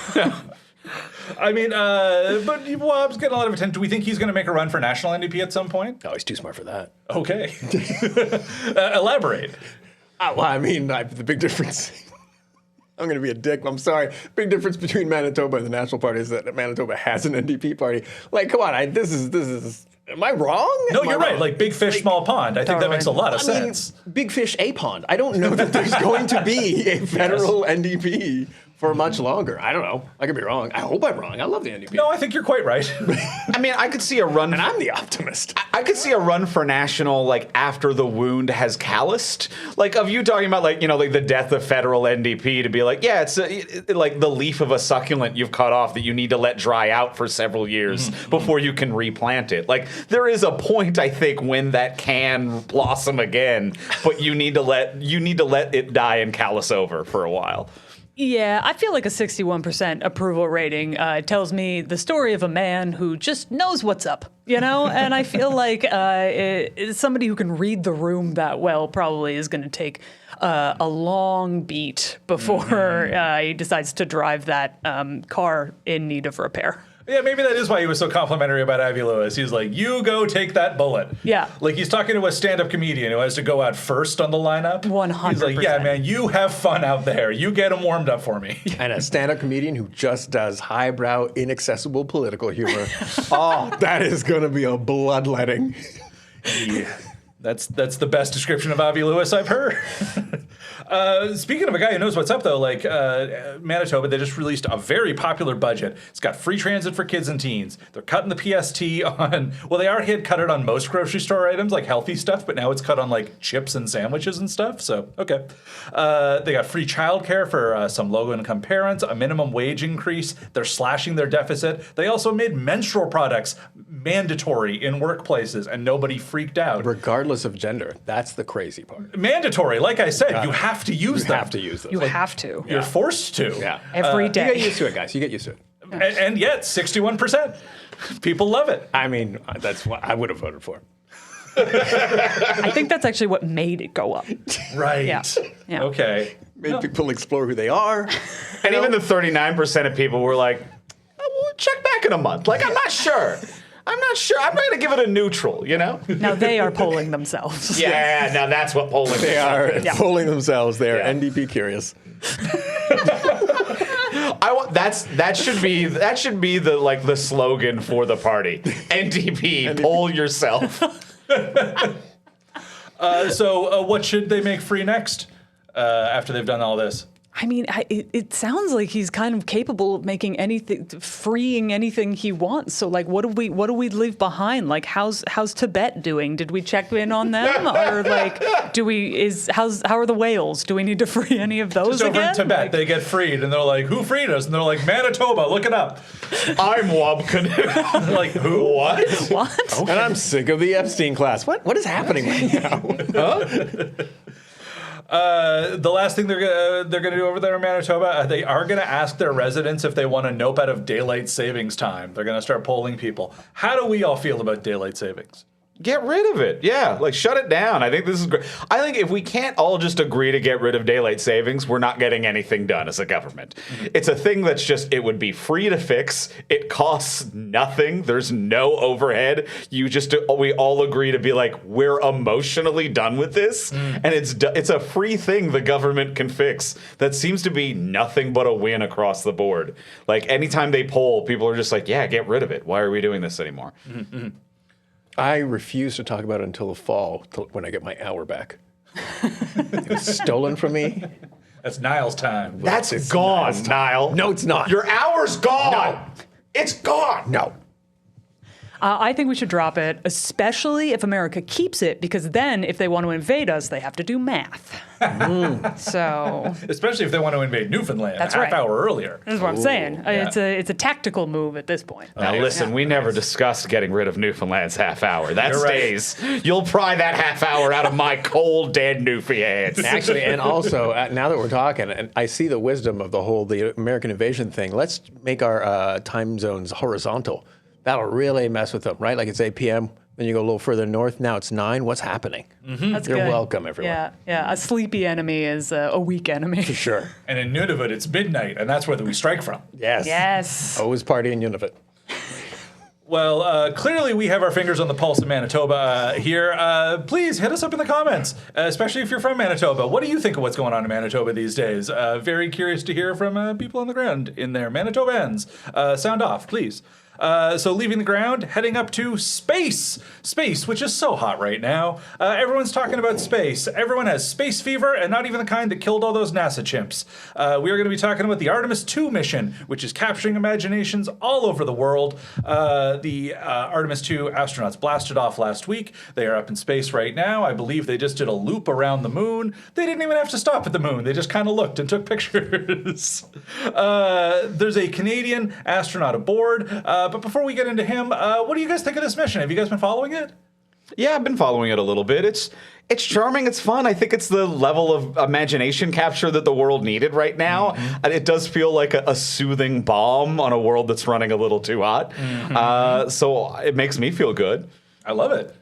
I mean, but Wob's getting a lot of attention. Do we think he's going to make a run for national NDP at some point? Oh, he's too smart for that. Okay. Elaborate. The big difference. I'm going to be a dick. I'm sorry. Big difference between Manitoba and the National Party is that Manitoba has an NDP party. Come on. This is. Am I wrong? No, you're right. Big fish, small pond. I think that makes a lot of sense. Big fish, a pond. I don't know that there's going to be a federal NDP for much longer. I don't know. I could be wrong. I hope I'm wrong. I love the NDP. No, I think you're quite right. I could see a run. And I'm the optimist. I could see a run for national, after the wound has calloused. Of you talking about, the death of federal NDP to be it's like the leaf of a succulent you've cut off that you need to let dry out for several years before you can replant it. There is a point, I think, when that can blossom again, but you need to let it die and callus over for a while. Yeah, I feel like a 61% approval rating tells me the story of a man who just knows what's up, And I feel like somebody who can read the room that well probably is going to take a long beat before he decides to drive that car in need of repair. Yeah, maybe that is why he was so complimentary about Ivy Lewis. He's like, you go take that bullet. Yeah. He's talking to a stand-up comedian who has to go out first on the lineup. 100%. He's like, yeah, man, you have fun out there. You get them warmed up for me. And a stand-up comedian who just does highbrow, inaccessible political humor. Oh, that is going to be a bloodletting. Yeah. That's the best description of Ivy Lewis I've heard. Speaking of a guy who knows what's up, though, Manitoba, they just released a very popular budget. It's got free transit for kids and teens. They're cutting the PST on, they already had cut it on most grocery store items, like healthy stuff, but now it's cut on, chips and sandwiches and stuff. So, okay. They got free childcare for some low-income parents, a minimum wage increase. They're slashing their deficit. They also made menstrual products mandatory in workplaces, and nobody freaked out. Regardless of gender. That's the crazy part. Mandatory. Like I said, you have to use them. You have to use them. You have to. You're forced to. Yeah. Every day. You get used to it, guys. You get used to it. And yet, 61%. People love it. That's what I would have voted for. I think that's actually what made it go up. Right. Yeah. Okay. Made people explore who they are. And even the 39% of people were like, we'll check back in a month. I'm not sure. I'm not going to give it a neutral, Now they are polling themselves. Yeah, now that's what polling is. They are polling themselves. They are NDP curious. That should be the slogan for the party. NDP, poll yourself. So what should they make free next after they've done all this? I mean, it sounds like he's kind of capable of making freeing anything he wants. So, like, what do we leave behind? Like, how's Tibet doing? Did we check in on them, or like, how are the whales? Do we need to free any of those Just over again? in Tibet, they get freed, and they're like, "Who freed us?" And they're like, "Manitoba. Look it up." I'm Wabkanu. Like, who? What? What? And I'm sick of the Epstein class. What is happening right now? The last thing they're gonna do over there in Manitoba, they are gonna ask their residents if they want a nope out of daylight savings time. They're gonna start polling people. How do we all feel about daylight savings? Get rid of it. Yeah, like shut it down. I think this is great. I think if we can't all just agree to get rid of daylight savings, we're not getting anything done as a government. It's a thing that's just, it would be free to fix. It costs nothing. There's no overhead. We all agree to be like, we're emotionally done with this. And it's a free thing the government can fix. That seems to be nothing but a win across the board. Like anytime they poll, people are just like, yeah, get rid of it. Why are we doing this anymore? I refuse to talk about it until the fall, when I get my hour back. It was stolen from me. That's Nile's time. That's gone, Nile. No, it's not. Your hour's gone. No. It's gone. No. I think we should drop it, especially if America keeps it, because then if they want to invade us, they have to do math. So, Especially if they want to invade Newfoundland That's a half right. hour earlier. that's what I'm saying. yeah. It's a tactical move at this point. Now listen, we never discussed getting rid of Newfoundland's half hour. That You're right. stays. You'll pry that half hour out of my cold, dead Newfie hands. Actually, and also, now that we're talking, and I see the wisdom of the American invasion thing, let's make our time zones horizontal. That'll really mess with them, right? Like it's 8 p.m., then you go a little further north, now it's 9. What's happening? That's You're good. welcome, everyone. Yeah. A sleepy enemy is a weak enemy. For sure. And in Nunavut, it's midnight, and that's where we strike from. Yes. Yes. Always party in Nunavut. Well, clearly we have our fingers on the pulse of Manitoba here. Please hit us up in the comments, especially if you're from Manitoba. What do you think of what's going on in Manitoba these days? Very curious to hear from people on the ground in there. Manitobans, sound off, please. So leaving the ground, heading up to space. Space, which is so hot right now. Everyone's talking about space. Everyone has space fever, and not even the kind that killed all those NASA chimps. We are going to be talking about the Artemis 2 mission, which is capturing imaginations all over the world. The Artemis 2 astronauts blasted off last week. They are up in space right now. I believe they just did a loop around the moon. They didn't even have to stop at the moon. They just kind of looked and took pictures. There's a Canadian astronaut aboard. But before we get into him, what do you guys think of this mission? Have you guys been following it? Yeah, I've been following it a little bit. It's charming. It's fun. I think it's the level of imagination capture that the world needed right now. And it does feel like a soothing balm on a world that's running a little too hot. So it makes me feel good. I love it.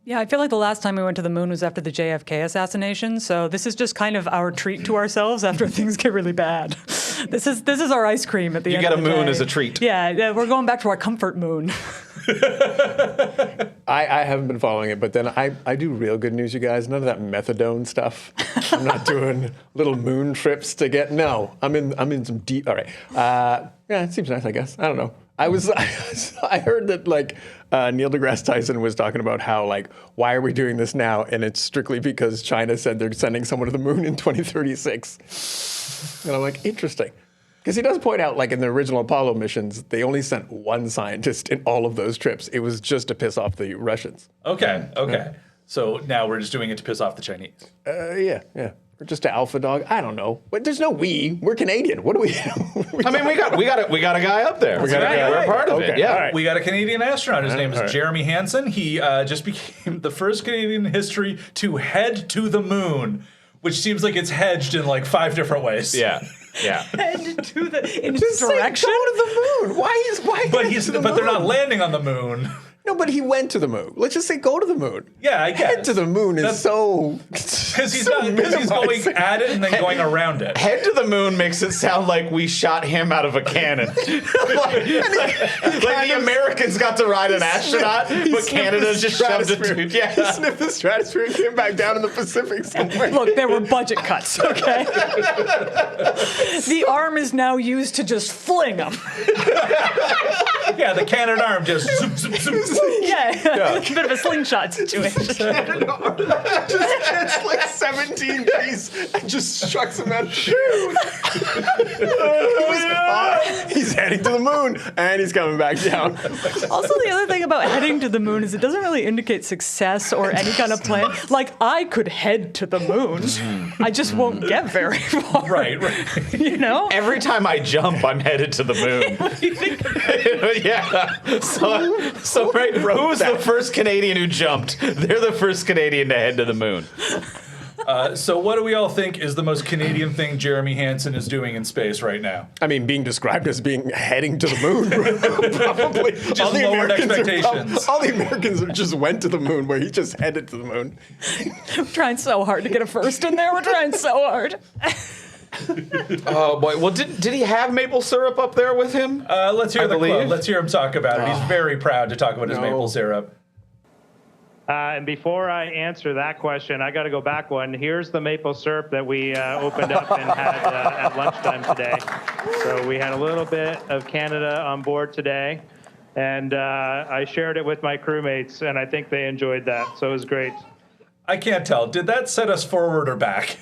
Yeah, I feel like the last time we went to the moon was after the JFK assassination. So this is just kind of our treat to ourselves after things get really bad. This is our ice cream at the end of the day. You get a moon as a treat. Yeah, we're going back to our comfort moon. I haven't been following it, but then I do real good news, you guys. None of that methadone stuff. I'm not doing little moon trips to get. No, I'm in some deep. All right. Yeah, it seems nice, I guess. I don't know. I heard that like Neil deGrasse Tyson was talking about how like why are we doing this now, and it's strictly because China said they're sending someone to the moon in 2036. And I'm like, interesting. Because he does point out, like in the original Apollo missions, they only sent one scientist in all of those trips. It was just to piss off the Russians. Okay. So now we're just doing it to piss off the Chinese. Yeah. Or just to alpha dog. I don't know. But there's no we. We're Canadian. What do we? I mean, we got a guy up there. got a guy. We're part of it. Okay. Yeah. All right. We got a Canadian astronaut. His name is Jeremy Hansen. He just became the first Canadian in history to head to the moon, which seems like it's hedged in like 5 different ways. Yeah. And to the in Just direction. Say, go to the moon. Why? But they're not landing on the moon. No, but he went to the moon. Let's just say go to the moon. Yeah, I guess. Head to the moon is so... Because he's going at it and then going around it. Head to the moon makes it sound like we shot him out of a cannon. like the Americans got to ride an astronaut, but Canada just shoved it to... Yeah. He sniffed the stratosphere and came back down in the Pacific somewhere. Look, there were budget cuts, okay? The arm is now used to just fling them. Yeah, the cannon arm just zoom, zoom, zoom. Yeah. A bit of a slingshot situation. Just gets like 17 keys and just strucks him out. He's heading to the moon and he's coming back down. Also, the other thing about heading to the moon is it doesn't really indicate success or any kind of plan. Like, I could head to the moon. I just won't get very far. Right. You know? Every time I jump, I'm headed to the moon. What do you think? Yeah. So right, who's the first Canadian who jumped? They're the first Canadian to head to the moon. So what do we all think is the most Canadian thing Jeremy Hansen is doing in space right now? I mean, being described as being heading to the moon. Probably. Just lowered expectations. All the Americans just went to the moon where he just headed to the moon. We're trying so hard to get a first in there. We're trying so hard. Oh boy! Well, did he have maple syrup up there with him? Let's hear the believe. quote. Let's hear him talk about it. He's very proud to talk about his maple syrup. And before I answer that question, I got to go back one. Here's the maple syrup that we opened up and had at lunchtime today. So we had a little bit of Canada on board today, and I shared it with my crewmates, and I think they enjoyed that. So it was great. I can't tell. Did that set us forward or back?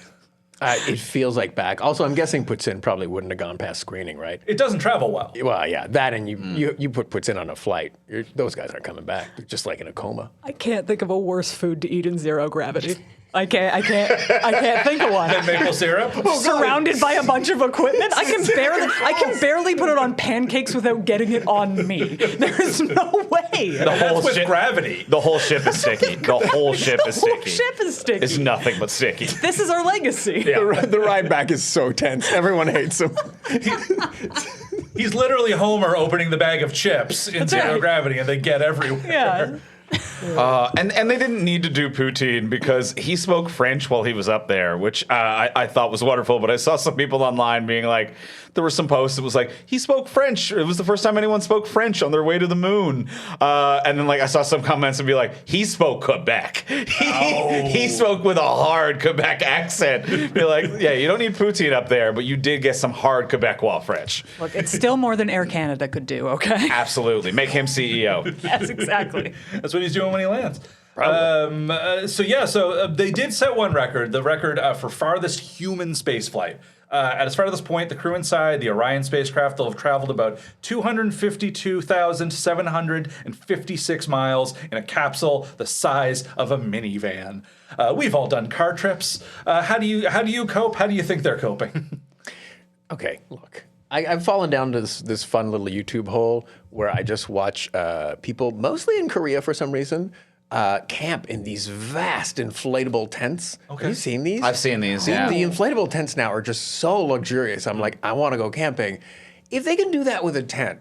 It feels like back. Also, I'm guessing Putin probably wouldn't have gone past screening, right? It doesn't travel well. Well, yeah, that and you put Putin on a flight. Those guys aren't coming back. They're just like in a coma. I can't think of a worse food to eat in zero gravity. I can't think of one. And maple syrup? Surrounded by a bunch of equipment, I can barely put it on pancakes without getting it on me. There's no way. That's with gravity. The whole ship is sticky. The whole ship is sticky. The whole ship is sticky. It's nothing but sticky. This is our legacy. Yeah. The ride back is so tense. Everyone hates him. He's literally Homer opening the bag of chips in zero gravity, and they get everywhere. Yeah. And they didn't need to do poutine because he spoke French while he was up there, which I thought was wonderful. But I saw some people online being like, there were some posts that was like, he spoke French. It was the first time anyone spoke French on their way to the moon. And then like I saw some comments and be like, he spoke Quebec. He spoke with a hard Quebec accent. Be like, yeah, you don't need poutine up there, but you did get some hard Quebecois French. Look, it's still more than Air Canada could do, okay? Absolutely. Make him CEO. Yes, exactly. That's what he's doing when he lands. So they did set one record, the record for farthest human space flight. At its farthest point, the crew inside the Orion spacecraft will have traveled about 252,756 miles in a capsule the size of a minivan. We've all done car trips. How do you cope? How do you think they're coping? Okay, look. I've fallen down to this fun little YouTube hole where I just watch people, mostly in Korea for some reason, camp in these vast inflatable tents. Okay. Have you seen these? I've seen these, yeah. The inflatable tents now are just so luxurious. I'm like, I want to go camping. If they can do that with a tent,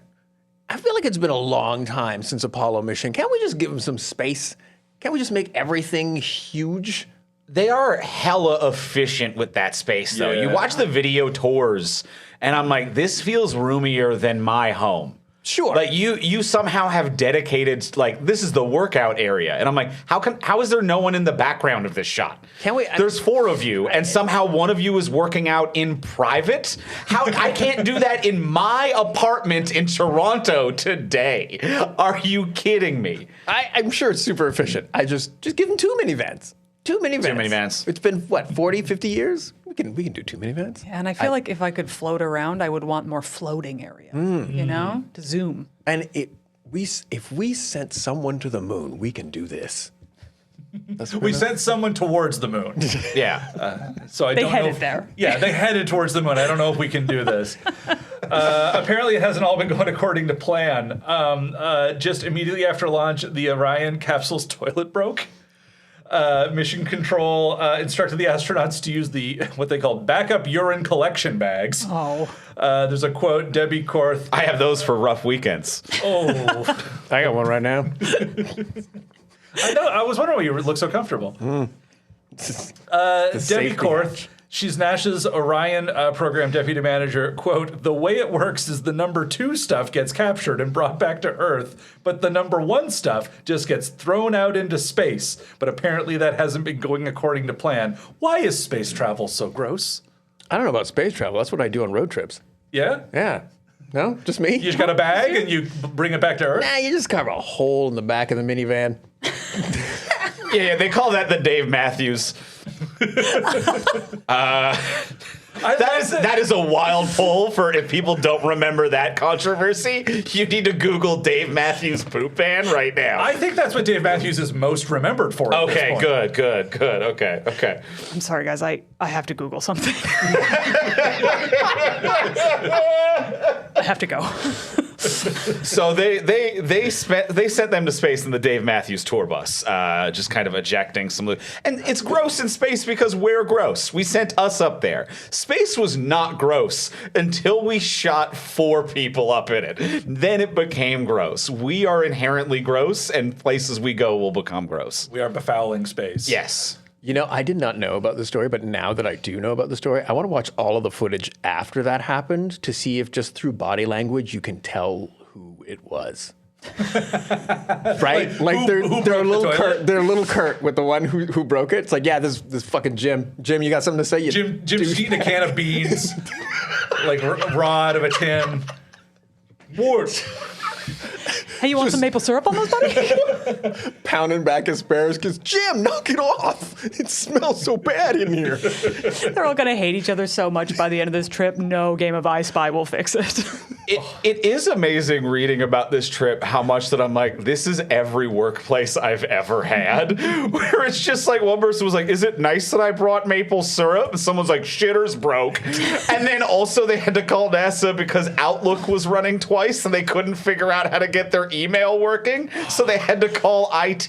I feel like it's been a long time since Apollo mission. Can't we just give them some space? Can't we just make everything huge? They are hella efficient with that space, though. Yeah. You watch the video tours, and I'm like, this feels roomier than my home. Sure. Like you somehow have dedicated, like, this is the workout area. And I'm like, how is there no one in the background of this shot? Can we? There's four of you, and somehow one of you is working out in private? How I can't do that in my apartment in Toronto today. Are you kidding me? I'm sure it's super efficient. I just give them 2 minivans. 2 minivans. 2 minivans. It's been, what, 40, 50 years? We can do 2 minivans. And I feel like if I could float around, I would want more floating area, you know, to zoom. And if we sent someone to the moon, we can do this. We sent someone towards the moon. Yeah. So They headed there. Yeah, they headed towards the moon. I don't know if we can do this. Apparently, it hasn't all been going according to plan. Just immediately after launch, the Orion capsule's toilet broke. Mission Control instructed the astronauts to use what they called backup urine collection bags. Oh. There's a quote, Debbie Korth. I have those for rough weekends. Oh. I got one right now. I know. I was wondering why you look so comfortable. Debbie Korth. She's NASA's Orion program deputy manager. Quote, the way it works is the number 2 stuff gets captured and brought back to Earth, but the number 1 stuff just gets thrown out into space. But apparently that hasn't been going according to plan. Why is space travel so gross? I don't know about space travel. That's what I do on road trips. Yeah? Yeah. No? Just me? You just got a bag and you bring it back to Earth? Nah, you just carve a hole in the back of the minivan. Yeah, they call that the Dave Matthews. That is a wild pull for if people don't remember that controversy. You need to Google Dave Matthews poop ban right now. I think that's what Dave Matthews is most remembered for. Okay, good. Okay. I'm sorry, guys. I have to Google something. I have to go. So they sent them to space in the Dave Matthews tour bus, just kind of ejecting some. And it's gross in space because we're gross. We sent us up there. Space was not gross until we shot 4 people up in it. Then it became gross. We are inherently gross, and places we go will become gross. We are befouling space. Yes. You know, I did not know about the story, but now that I do know about the story, I want to watch all of the footage after that happened to see if just through body language you can tell who it was. Right? Like they're a little curt with the one who broke it. It's like, yeah, this fucking Jim. Jim, you got something to say? Jim's eating a can of beans, like raw out of a tin. Wart. Hey, you want some maple syrup on those, buddy? Pounding back asparagus because, Jim, knock it off. It smells so bad in here. They're all going to hate each other so much by the end of this trip. No game of I Spy will fix it. It is amazing reading about this trip how much that I'm like, this is every workplace I've ever had. Where it's just like one person was like, is it nice that I brought maple syrup? And someone's like, shitter's broke. And then also they had to call NASA because Outlook was running twice and they couldn't figure out how to get their email working. So they had to call IT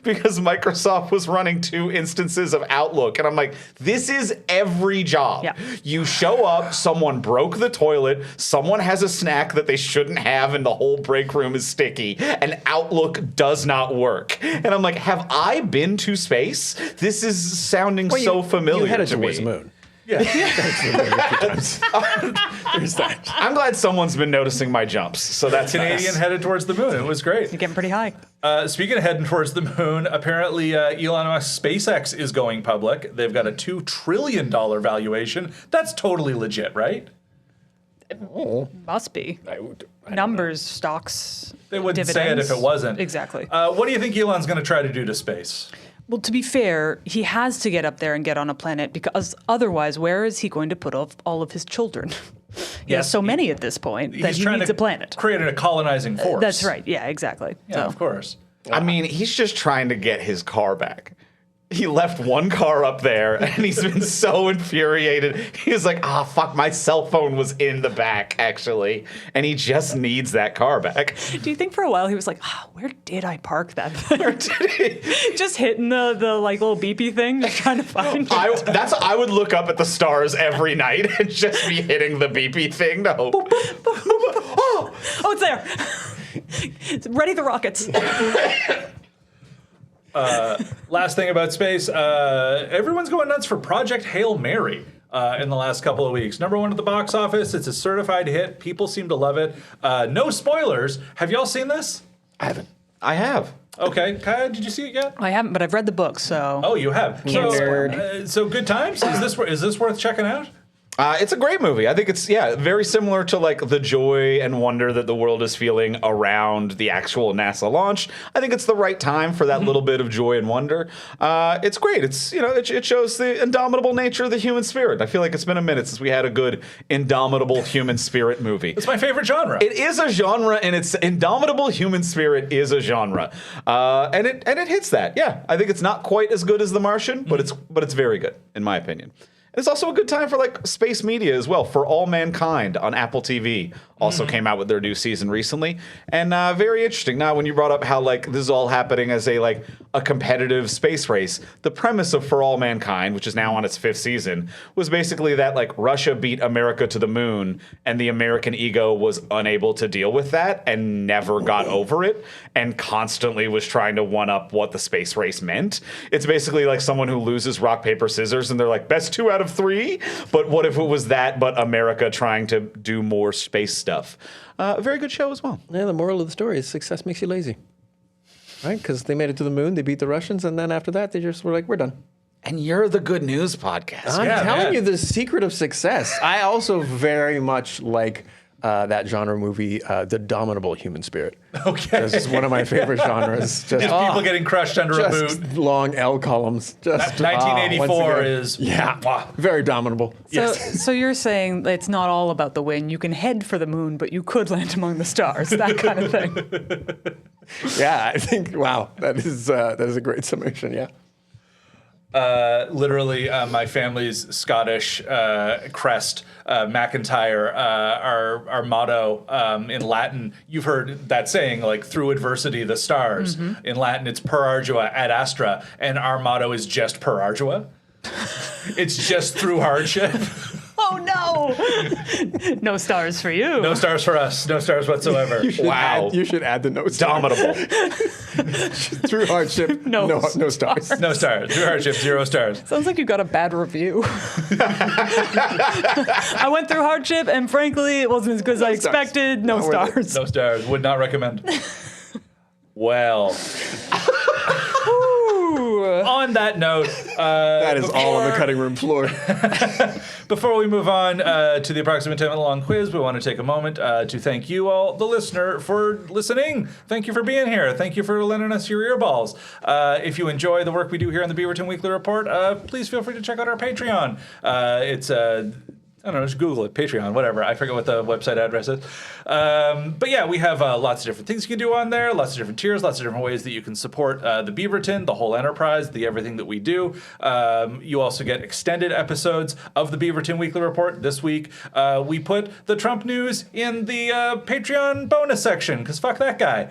because Microsoft was running 2 instances of Outlook. And I'm like, this is every job. Yeah. You show up, someone broke the toilet, someone has a snack that they shouldn't have, and the whole break room is sticky, and Outlook does not work. And I'm like, have I been to space? This is sounding so familiar you headed to towards me. the moon. Yeah. There's that. I'm glad someone's been noticing my jumps, so that's Canadian nice. headed towards the moon. It was great. You're getting pretty high. Speaking of heading towards the moon, apparently Elon Musk's SpaceX is going public. They've got a $2 trillion valuation. That's totally legit, right? Must be. Numbers, stocks, They wouldn't dividends. say it if it wasn't. Exactly. What do you think Elon's going to try to do to space? Well, to be fair, he has to get up there and get on a planet because otherwise, where is he going to put all of his children? He has so many at this point that he needs a planet. Create a colonizing force. That's right. Yeah, exactly. Yeah, of course. I mean, he's just trying to get his car back. He left one car up there, and he's been so infuriated. He's like, fuck, my cell phone was in the back, actually. And he just needs that car back. Do you think for a while he was like, where did I park that thing? Where did he? Just hitting the like little beepy thing, just trying to find it. I would look up at the stars every night and just be hitting the beepy thing to hope. Oh, it's there. Ready the rockets. Last thing about space, everyone's going nuts for Project Hail Mary in the last couple of weeks. #1 at the box office. It's a certified hit. People seem to love it. No spoilers. Have y'all seen this? I haven't. I have. Okay. Kyah, did you see it yet? I haven't, but I've read the book, so. Oh, you have. So good times? Is this worth checking out? It's a great movie. I think it's, very similar to like the joy and wonder that the world is feeling around the actual NASA launch. I think it's the right time for that little bit of joy and wonder. It's great. It's, it shows the indomitable nature of the human spirit. I feel like it's been a minute since we had a good indomitable human spirit movie. It's my favorite genre. It is a genre, and its indomitable human spirit is a genre. And it hits that. Yeah. I think it's not quite as good as The Martian, but it's very good, in my opinion. It's also a good time for like space media as well. For All Mankind on Apple TV also came out with their new season recently, and very interesting. Now, when you brought up how like this is all happening as a competitive space race, the premise of For All Mankind, which is now on its 5th season, was basically that like Russia beat America to the moon, and the American ego was unable to deal with that and never got over it, and constantly was trying to one up what the space race meant. It's basically like someone who loses rock, paper, scissors, and they're like, best 2 out of 3. But what if it was that, but America trying to do more space stuff? A very good show as well. Yeah, the moral of the story is success makes you lazy. Right? Because they made it to the moon, they beat the Russians, and then after that, they just were like, we're done. And you're the good news podcast. I'm telling you the secret of success. I also very much like that genre movie, The Dominable Human Spirit. Okay. This is one of my favorite genres. Just people getting crushed under a boot. Just long L columns. Just 1984 is very dominable. So you're saying it's not all about the win. You can head for the moon, but you could land among the stars. That kind of thing. Yeah, I think. Wow, that is a great summation. Yeah. Literally, my family's Scottish crest, MacIntyre, our motto in Latin. You've heard that saying, like, through adversity, the stars. In Latin, it's per ardua ad astra, and our motto is just per ardua. It's just through hardship. Oh, no. No stars for you. No stars for us. No stars whatsoever. You should add the no stars. Dominable. Through hardship, no stars. No stars. Through hardship, 0 stars. Sounds like you got a bad review. I went through hardship, and frankly, it wasn't as good as I expected. No stars. No stars. Would not recommend. Well. On that note, that is all on the cutting room floor. Before we move on to the approximate 10-minute long quiz, we want to take a moment to thank you all, the listener, for listening. Thank you for being here. Thank you for lending us your earballs. If you enjoy the work we do here on the Beaverton Weekly Report, please feel free to check out our Patreon. It's I don't know, just Google it, Patreon, whatever. I forget what the website address is. But yeah, we have lots of different things you can do on there, lots of different tiers, lots of different ways that you can support the Beaverton, the whole enterprise, the everything that we do. You also get extended episodes of the Beaverton Weekly Report. This week, we put the Trump news in the Patreon bonus section, because fuck that guy.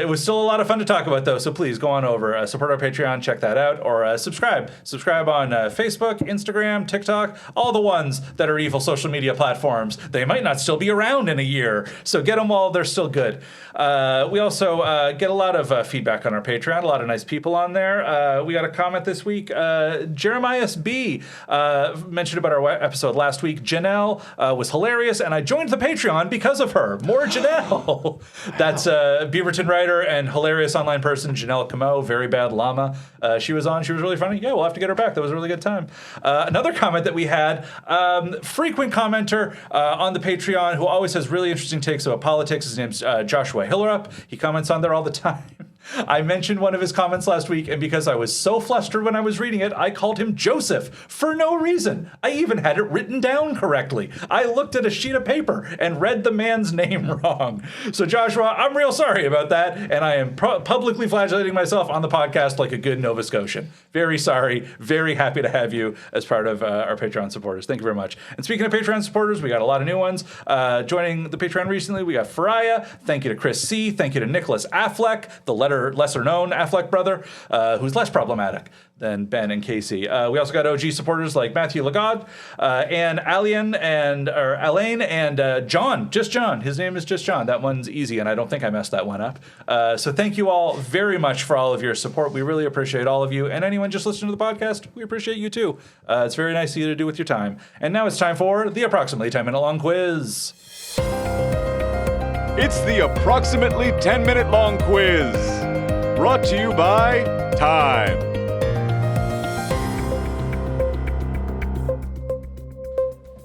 It was still a lot of fun to talk about, though, so please go on over, support our Patreon, check that out, or subscribe. Subscribe on Facebook, Instagram, TikTok, all the ones that are evil social media platforms. They might not still be around in a year, so get them while they're still good. We also get a lot of feedback on our Patreon, a lot of nice people on there. We got a comment this week. Jeremias B. mentioned about our episode last week. Janelle was hilarious, and I joined the Patreon because of her. More Janelle. That's Beaverton writer and hilarious online person, Janelle Camo, very bad llama. She was on. She was really funny. Yeah, we'll have to get her back. That was a really good time. Another comment that we had, frequent commenter on the Patreon who always has really interesting takes about politics. His name's Joshua Hillerup. He comments on there all the time. I mentioned one of his comments last week, and because I was so flustered when I was reading it, I called him Joseph for no reason. I even had it written down correctly. I looked at a sheet of paper and read the man's name wrong. So Joshua, I'm real sorry about that, and I am publicly flagellating myself on the podcast like a good Nova Scotian. Very sorry. Very happy to have you as part of our Patreon supporters. Thank you very much. And speaking of Patreon supporters, we got a lot of new ones. Joining the Patreon recently, we got Faraya. Thank you to Chris C. Thank you to Nicholas Affleck, the lesser known Affleck brother, who's less problematic than Ben and Casey. We also got OG supporters like Matthew Lagarde, and Alain and John, just John. His name is just John. That one's easy, and I don't think I messed that one up. So thank you all very much for all of your support. We really appreciate all of you, and anyone just listening to the podcast, we appreciate you too. It's very nice of you to do with your time. And now it's time for the approximately 10-minute long quiz. It's the approximately 10-minute long quiz, brought to you by Time.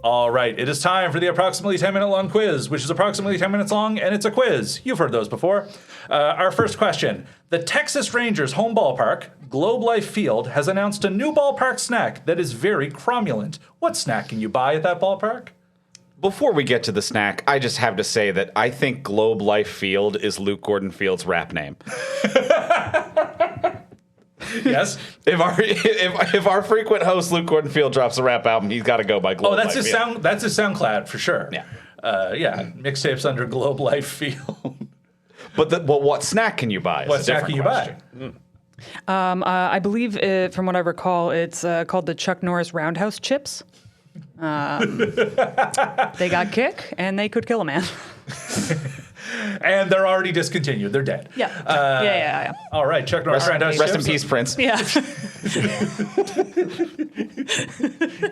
All right, it is time for the approximately 10-minute long quiz, which is approximately 10 minutes long, and it's a quiz. You've heard those before. Our first question. The Texas Rangers' home ballpark, Globe Life Field, has announced a new ballpark snack that is very cromulent. What snack can you buy at that ballpark? Before we get to the snack, I just have to say that I think Globe Life Field is Luke Gordon Field's rap name. Yes. If our frequent host Luke Gordon-Field drops a rap album, he's got to go by Globe. Oh, that's Life his Field. sound. That's his SoundCloud for sure. Yeah. Mixtapes under Globe Life Field. But what snack can you buy? What snack can you buy? I believe, from what I recall, it's called the Chuck Norris Roundhouse Chips. They got kick, and they could kill a man. And they're already discontinued. They're dead. Yeah. Yeah. All right, Chuck Norris. Rest in peace, Prince. Yeah.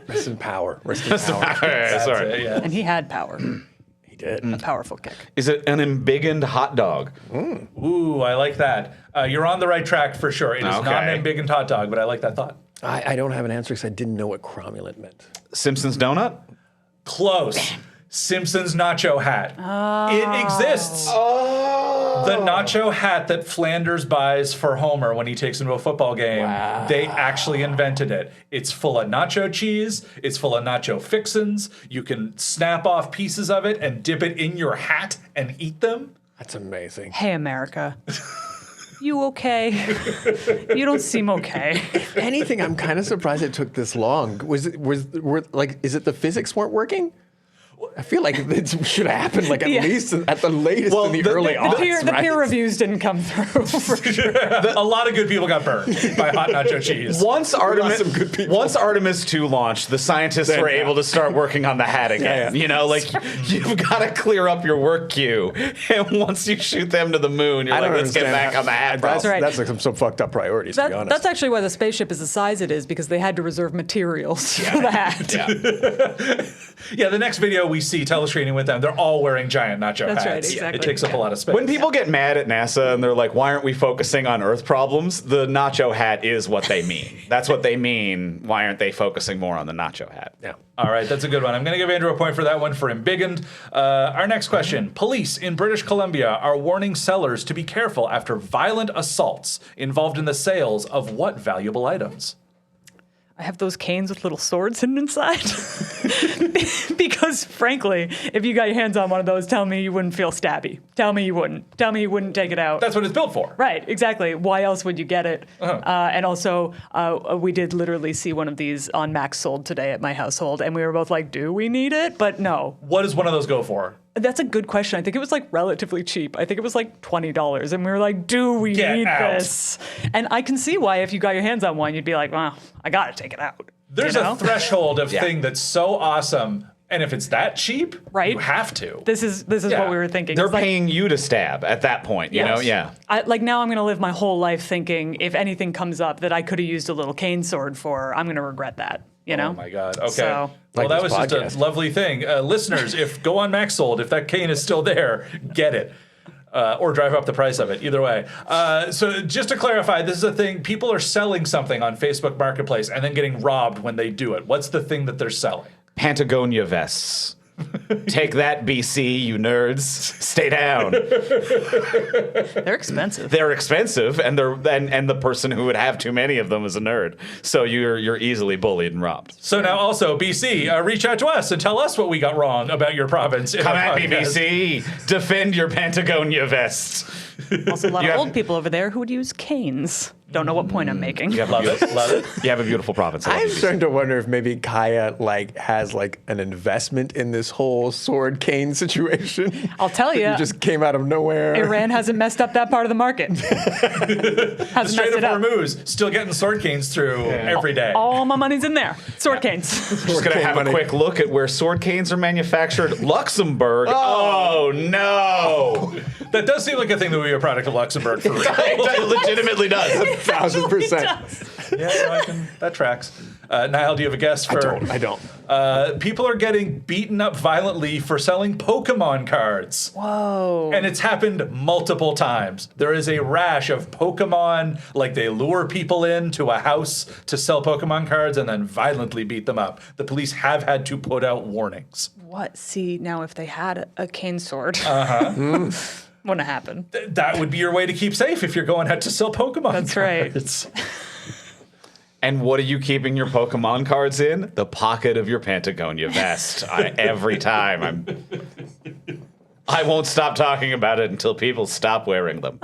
Rest in power. Rest in power. Sorry. Yeah. And he had power. He did. A powerful kick. Is it an embiggened hot dog? Ooh, I like that. You're on the right track for sure. It is not an embiggened hot dog, but I like that thought. I don't have an answer because I didn't know what cromulent meant. Simpsons donut? Close. Simpsons nacho hat. It exists. The nacho hat that Flanders buys for Homer when he takes him to a football game, they actually invented it. It's full of nacho cheese. It's full of nacho fixins. You can snap off pieces of it and dip it in your hat and eat them. That's amazing. Hey, America. You okay? You don't seem okay. If anything, I'm kind of surprised it took this long. Is it the physics weren't working? I feel like it should have happened at least at the latest in the early aughts. The peer reviews didn't come through for sure. A lot of good people got burned by hot nacho cheese. Once Artemis 2 launched, the scientists were able to start working on the hat again. You've got to clear up your work queue. And once you shoot them to the moon, you're let's get back on the hat. That's right. That's some fucked up priorities, to be honest. That's actually why the spaceship is the size it is, because they had to reserve materials for the hat. Yeah, the next video we see telescreening with them, they're all wearing giant nacho hats. That's right, exactly. It takes up a lot of space. When people get mad at NASA and they're like, why aren't we focusing on Earth problems? The nacho hat is what they mean. That's what they mean. Why aren't they focusing more on the nacho hat? Yeah. All right, that's a good one. I'm going to give Andrew a point for that one for embiggened. Our next question. Police in British Columbia are warning sellers to be careful after violent assaults involved in the sales of what valuable items? I have those canes with little swords hidden inside. Because, frankly, if you got your hands on one of those, tell me you wouldn't feel stabby. Tell me you wouldn't. Tell me you wouldn't take it out. That's what it's built for. Right, exactly. Why else would you get it? And also, we did literally see one of these on Max sold today at my household, and we were both like, do we need it? But no. What does one of those go for? That's a good question. I think it was relatively cheap. I think it was $20. And we were like, do we need this? And I can see why if you got your hands on one, you'd be like, well, I got to take it out. There's a threshold of thing that's so awesome. And if it's that cheap, you have to. This is what we were thinking. They're paying you to stab at that point, you know? Yeah. Now I'm going to live my whole life thinking if anything comes up that I could have used a little cane sword for, I'm going to regret that. You know? Oh my God. Okay. So, well, that was just a lovely thing. Listeners, go on Max Sold, if that cane is still there, get it. Or drive up the price of it. Either way. So just to clarify, this is a thing. People are selling something on Facebook Marketplace and then getting robbed when they do it. What's the thing that they're selling? Patagonia vests. Take that, BC, you nerds. Stay down. They're expensive. They're expensive, and the person who would have too many of them is a nerd. So you're easily bullied and robbed. So now also, BC, reach out to us and tell us what we got wrong about your province. Come at me, BC. Defend your Patagonia vests. Also, a lot of old people over there who would use canes. Don't know what point I'm making. You have love it. You have a beautiful province. I'm starting to wonder if maybe Kyah has an investment in this whole sword cane situation. I'll tell you. You just came out of nowhere. Iran hasn't messed up that part of the market. Hasn't Straight messed it up up. Hormuz, still getting sword canes through every day. All my money's in there. Sword canes. Just going to have a quick look at where sword canes are manufactured. Luxembourg. Oh no. That does seem like a thing that would be a product of Luxembourg for real. It legitimately does. 1,000%. Yeah, that tracks. Nile, do you have a guess for? I don't. People are getting beaten up violently for selling Pokemon cards. Whoa. And it's happened multiple times. There is a rash of Pokemon, they lure people into a house to sell Pokemon cards and then violently beat them up. The police have had to put out warnings. What? See, now if they had a cane sword. Wouldn't happen. That would be your way to keep safe if you're going out to sell Pokemon That's cards. right. And what are you keeping your Pokemon cards in? The pocket of your Patagonia vest. Every time. I won't stop talking about it until people stop wearing them.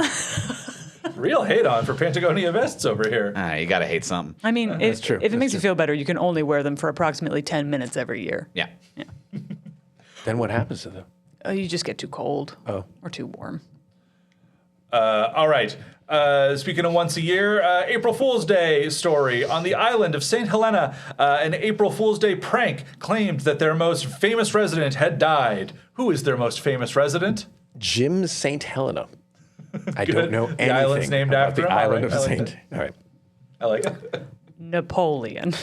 Real hate on for Patagonia vests over here. You got to hate something. I mean, if it makes you feel better, you can only wear them for approximately 10 minutes every year. Yeah. Then what happens to them? You just get too cold or too warm. All right. Speaking of once a year, April Fool's Day story. On the island of St. Helena, an April Fool's Day prank claimed that their most famous resident had died. Who is their most famous resident? Jim St. Helena. I don't know anything The island's named about after the him. island All of right, St. All right. I like it. Napoleon.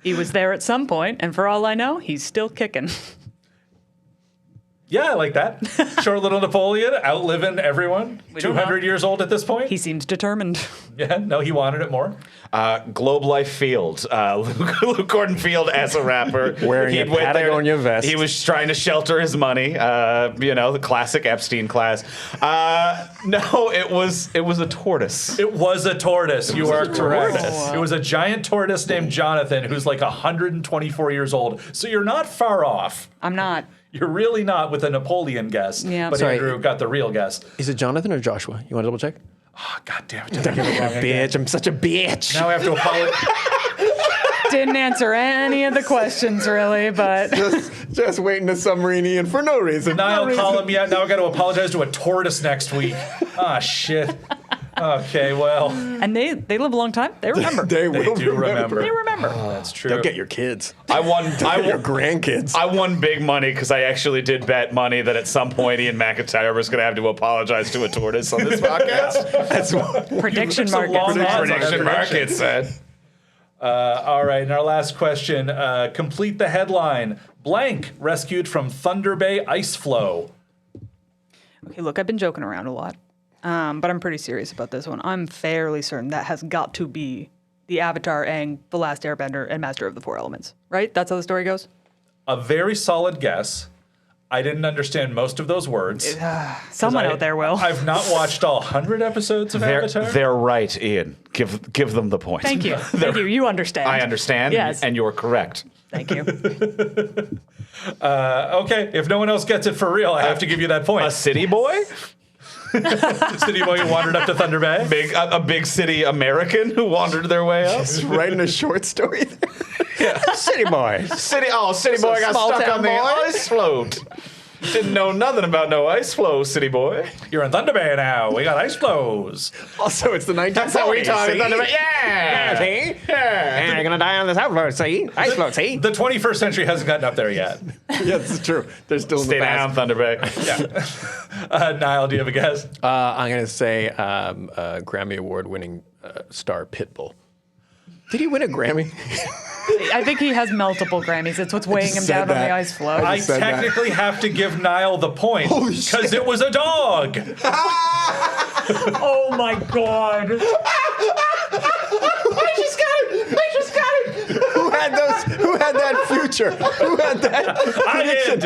He was there at some point, and for all I know, he's still kicking. Yeah, I like that. Short little Napoleon, outliving everyone. don't 200 know. years old at this point. He seems determined. Yeah, no, he wanted it more. Globe Life Field. Luke Gordon Field as a rapper. Wearing a Patagonia vest. He was trying to shelter his money. The classic Epstein class. No, it was a tortoise. It was a tortoise. You are correct. tortoise. It was a giant tortoise named Jonathan, who's like 124 years old. So you're not far off. I'm not. You're really not with a Napoleon guess. Yeah. But Sorry. Andrew got the real guess. Is it Jonathan or Joshua? You want to double check? Oh, God damn it. Bitch, I'm such a bitch. Now I have to apologize. Didn't answer any of the questions, really, but just waiting to submarine Ian for no reason. Niall, call him yet. Now I got to apologize to a tortoise next week. Ah, shit. Okay, well. and they live a long time. They remember. They They will do remember. They remember. That's true. They'll get your kids. I won. Your grandkids. I won big money because I actually did bet money that at some point Ian MacIntyre was going to have to apologize to a tortoise on this podcast. That's Prediction Some market. long odds on that Prediction market said. All right, and our last question. Complete the headline. Blank rescued from Thunder Bay ice flow. Okay, look, I've been joking around a lot, but I'm pretty serious about this one. I'm fairly certain that has got to be the Avatar, Aang, The Last Airbender, and Master of the Four Elements, right? That's how the story goes? A very solid guess. I didn't understand most of those words. Someone out there will. I've not watched all 100 episodes of Avatar. They're right, Ian. Give them the point. Thank you. Thank you. You understand. I understand. Yes. And you're correct. Thank you. Okay, if no one else gets it for real, I have to give you that point. A city boy? City boy who wandered up to Thunder Bay. A big city American who wandered their way up? just writing a short story there. City boy. City boy got small stuck town on the boy. ice float. Didn't know nothing about no ice flow, city boy. You're in Thunder Bay now. We got ice flows. Also, it's the 1940s. That's how we talk in see? Thunder Bay. Yeah! See? Yeah! And you're gonna die on this outfloat, see? Ice float, see? The 21st century hasn't gotten up there yet. Yeah, this is true. They're still in Stay the down, past. Thunder Bay. Niall, do you have a guess? I'm gonna say Grammy Award-winning star Pitbull. Did he win a Grammy? I think he has multiple Grammys. It's what's weighing him said down on that. the ice floe. I said that. technically have to give Niall the point because it was a dog. Oh my God. I just got it. Who had those? Who had that future? Who had that? I did.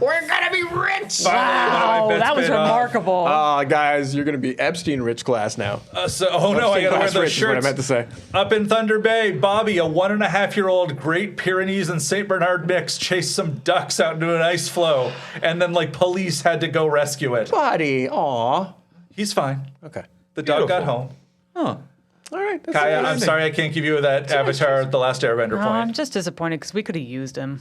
We're gonna be rich. Wow, that was remarkable. Guys, you're gonna be Epstein rich class now. Oh no, I gotta wear Class those rich is what I shirts. meant to say. Up in Thunder Bay, Bobby, a 1.5-year-old Great Pyrenees and St. Bernard mix, chased some ducks out into an ice floe, and then police had to go rescue it. Buddy, aw. He's fine. Okay. The dog got home. All right. That's Kaya, I'm amazing. sorry I can't give you that Avatar: The Last Airbender No, I'm point. just disappointed because we could have used him.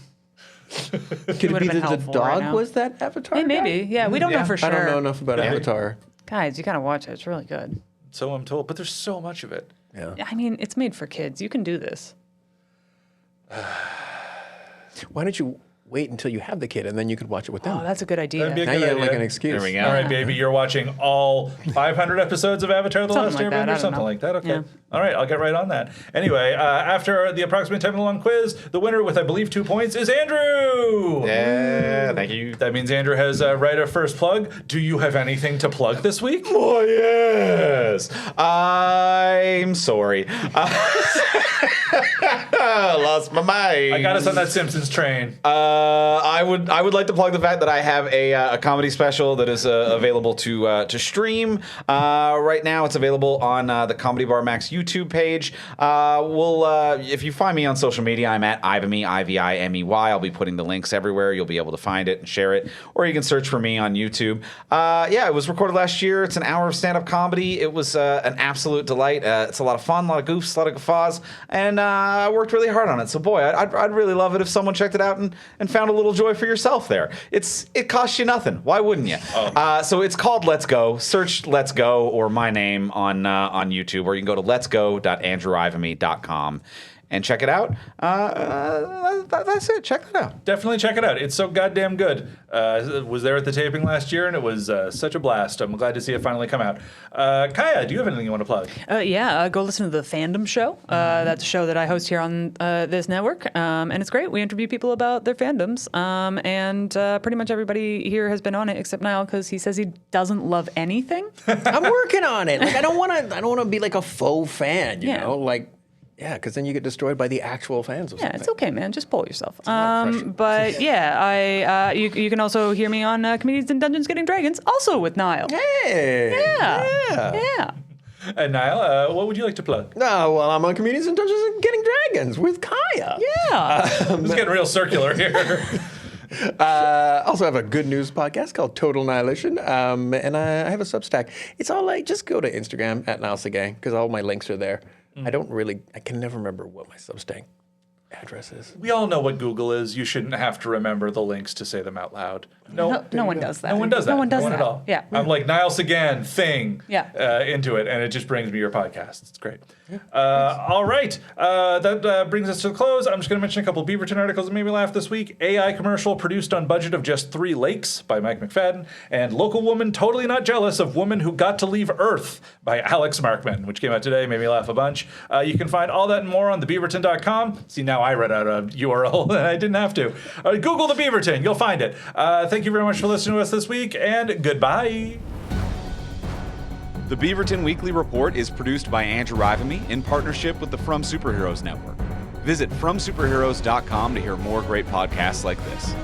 Could it would've be been that the helpful right dog now. was that Avatar? Hey, maybe. Yeah, we don't know for I sure. don't know enough about Avatar. Guys, you gotta watch it. It's really good. So I'm told, but there's so much of it. Yeah. I mean, it's made for kids. You can do this. Why don't you wait until you have the kid and then you could watch it with them? Oh, that's a good idea. That'd be a now good you have idea. like an excuse. There we go. All right, baby, you're watching all 500 episodes of Avatar: The Something Last like that, I Airbender, don't something know. like that. Okay. Yeah. All right, I'll get right on that. Anyway, after the approximate 10-minute-long quiz, the winner with, I believe, 2 points is Andrew. Yeah, thank you. That means Andrew has right of first plug. Do you have anything to plug this week? Oh, yes. I'm sorry. Lost my mind. I got us on that Simpsons train. I would like to plug the fact that I have a comedy special that is available to stream. Right now, it's available on the Comedy Bar Max YouTube page. If you find me on social media, I'm at Ivimey, Ivimey. I'll be putting the links everywhere. You'll be able to find it and share it, or you can search for me on YouTube. It was recorded last year. It's an hour of stand-up comedy. It was an absolute delight. It's a lot of fun, a lot of goofs, a lot of guffaws, and I worked really hard on it. So boy, I'd really love it if someone checked it out and found a little joy for yourself there. It costs you nothing. Why wouldn't you? So it's called Let's Go. Search Let's Go or my name on YouTube, or you can go to letsgo.andrewivimey.com and check it out. That's it. Check that out. Definitely check it out. It's so goddamn good. Was there at the taping last year, and it was such a blast. I'm glad to see it finally come out. Kyah, do you have anything you want to plug? Go listen to the Fandom Show. That's a show that I host here on this network, and it's great. We interview people about their fandoms, and pretty much everybody here has been on it except Nile, because he says he doesn't love anything. I'm working on it. Like I don't want to be like a faux fan, you know, like. Yeah, because then you get destroyed by the actual fans of something. Yeah, it's okay, man. Just pull yourself. But yeah, you can also hear me on Comedians in Dungeons Getting Dragons, also with Nile. Hey! Yeah. And Nile, what would you like to plug? No, well, I'm on Comedians in Dungeons and Getting Dragons with Kyah. Yeah. It's getting real circular here. Also have a good news podcast called Total Annihilation, and I have a Substack. It's all like, just go to Instagram at Nile Séguin, because all my links are there. I can never remember what my Substack address is. We all know what Google is. You shouldn't have to remember the links to say them out loud. No one does that. No one does that. No one does that at all. Yeah. I'm like Nile Séguin thing Yeah. into it, and it just brings me your podcast. It's great. Yeah, all right. That brings us to the close. I'm just going to mention a couple of Beaverton articles that made me laugh this week. AI commercial produced on budget of just 3 lakes by Mike McFadden, and Local Woman Totally Not Jealous of Woman Who Got to Leave Earth by Alex Markman, which came out today, made me laugh a bunch. You can find all that and more on thebeaverton.com. See, now I read out a URL and I didn't have to. Google the Beaverton. You'll find it. Thank you very much for listening to us this week, and goodbye. The Beaverton Weekly Report is produced by Andrew Ivimey in partnership with the From Superheroes Network. Visit FromSuperheroes.com to hear more great podcasts like this.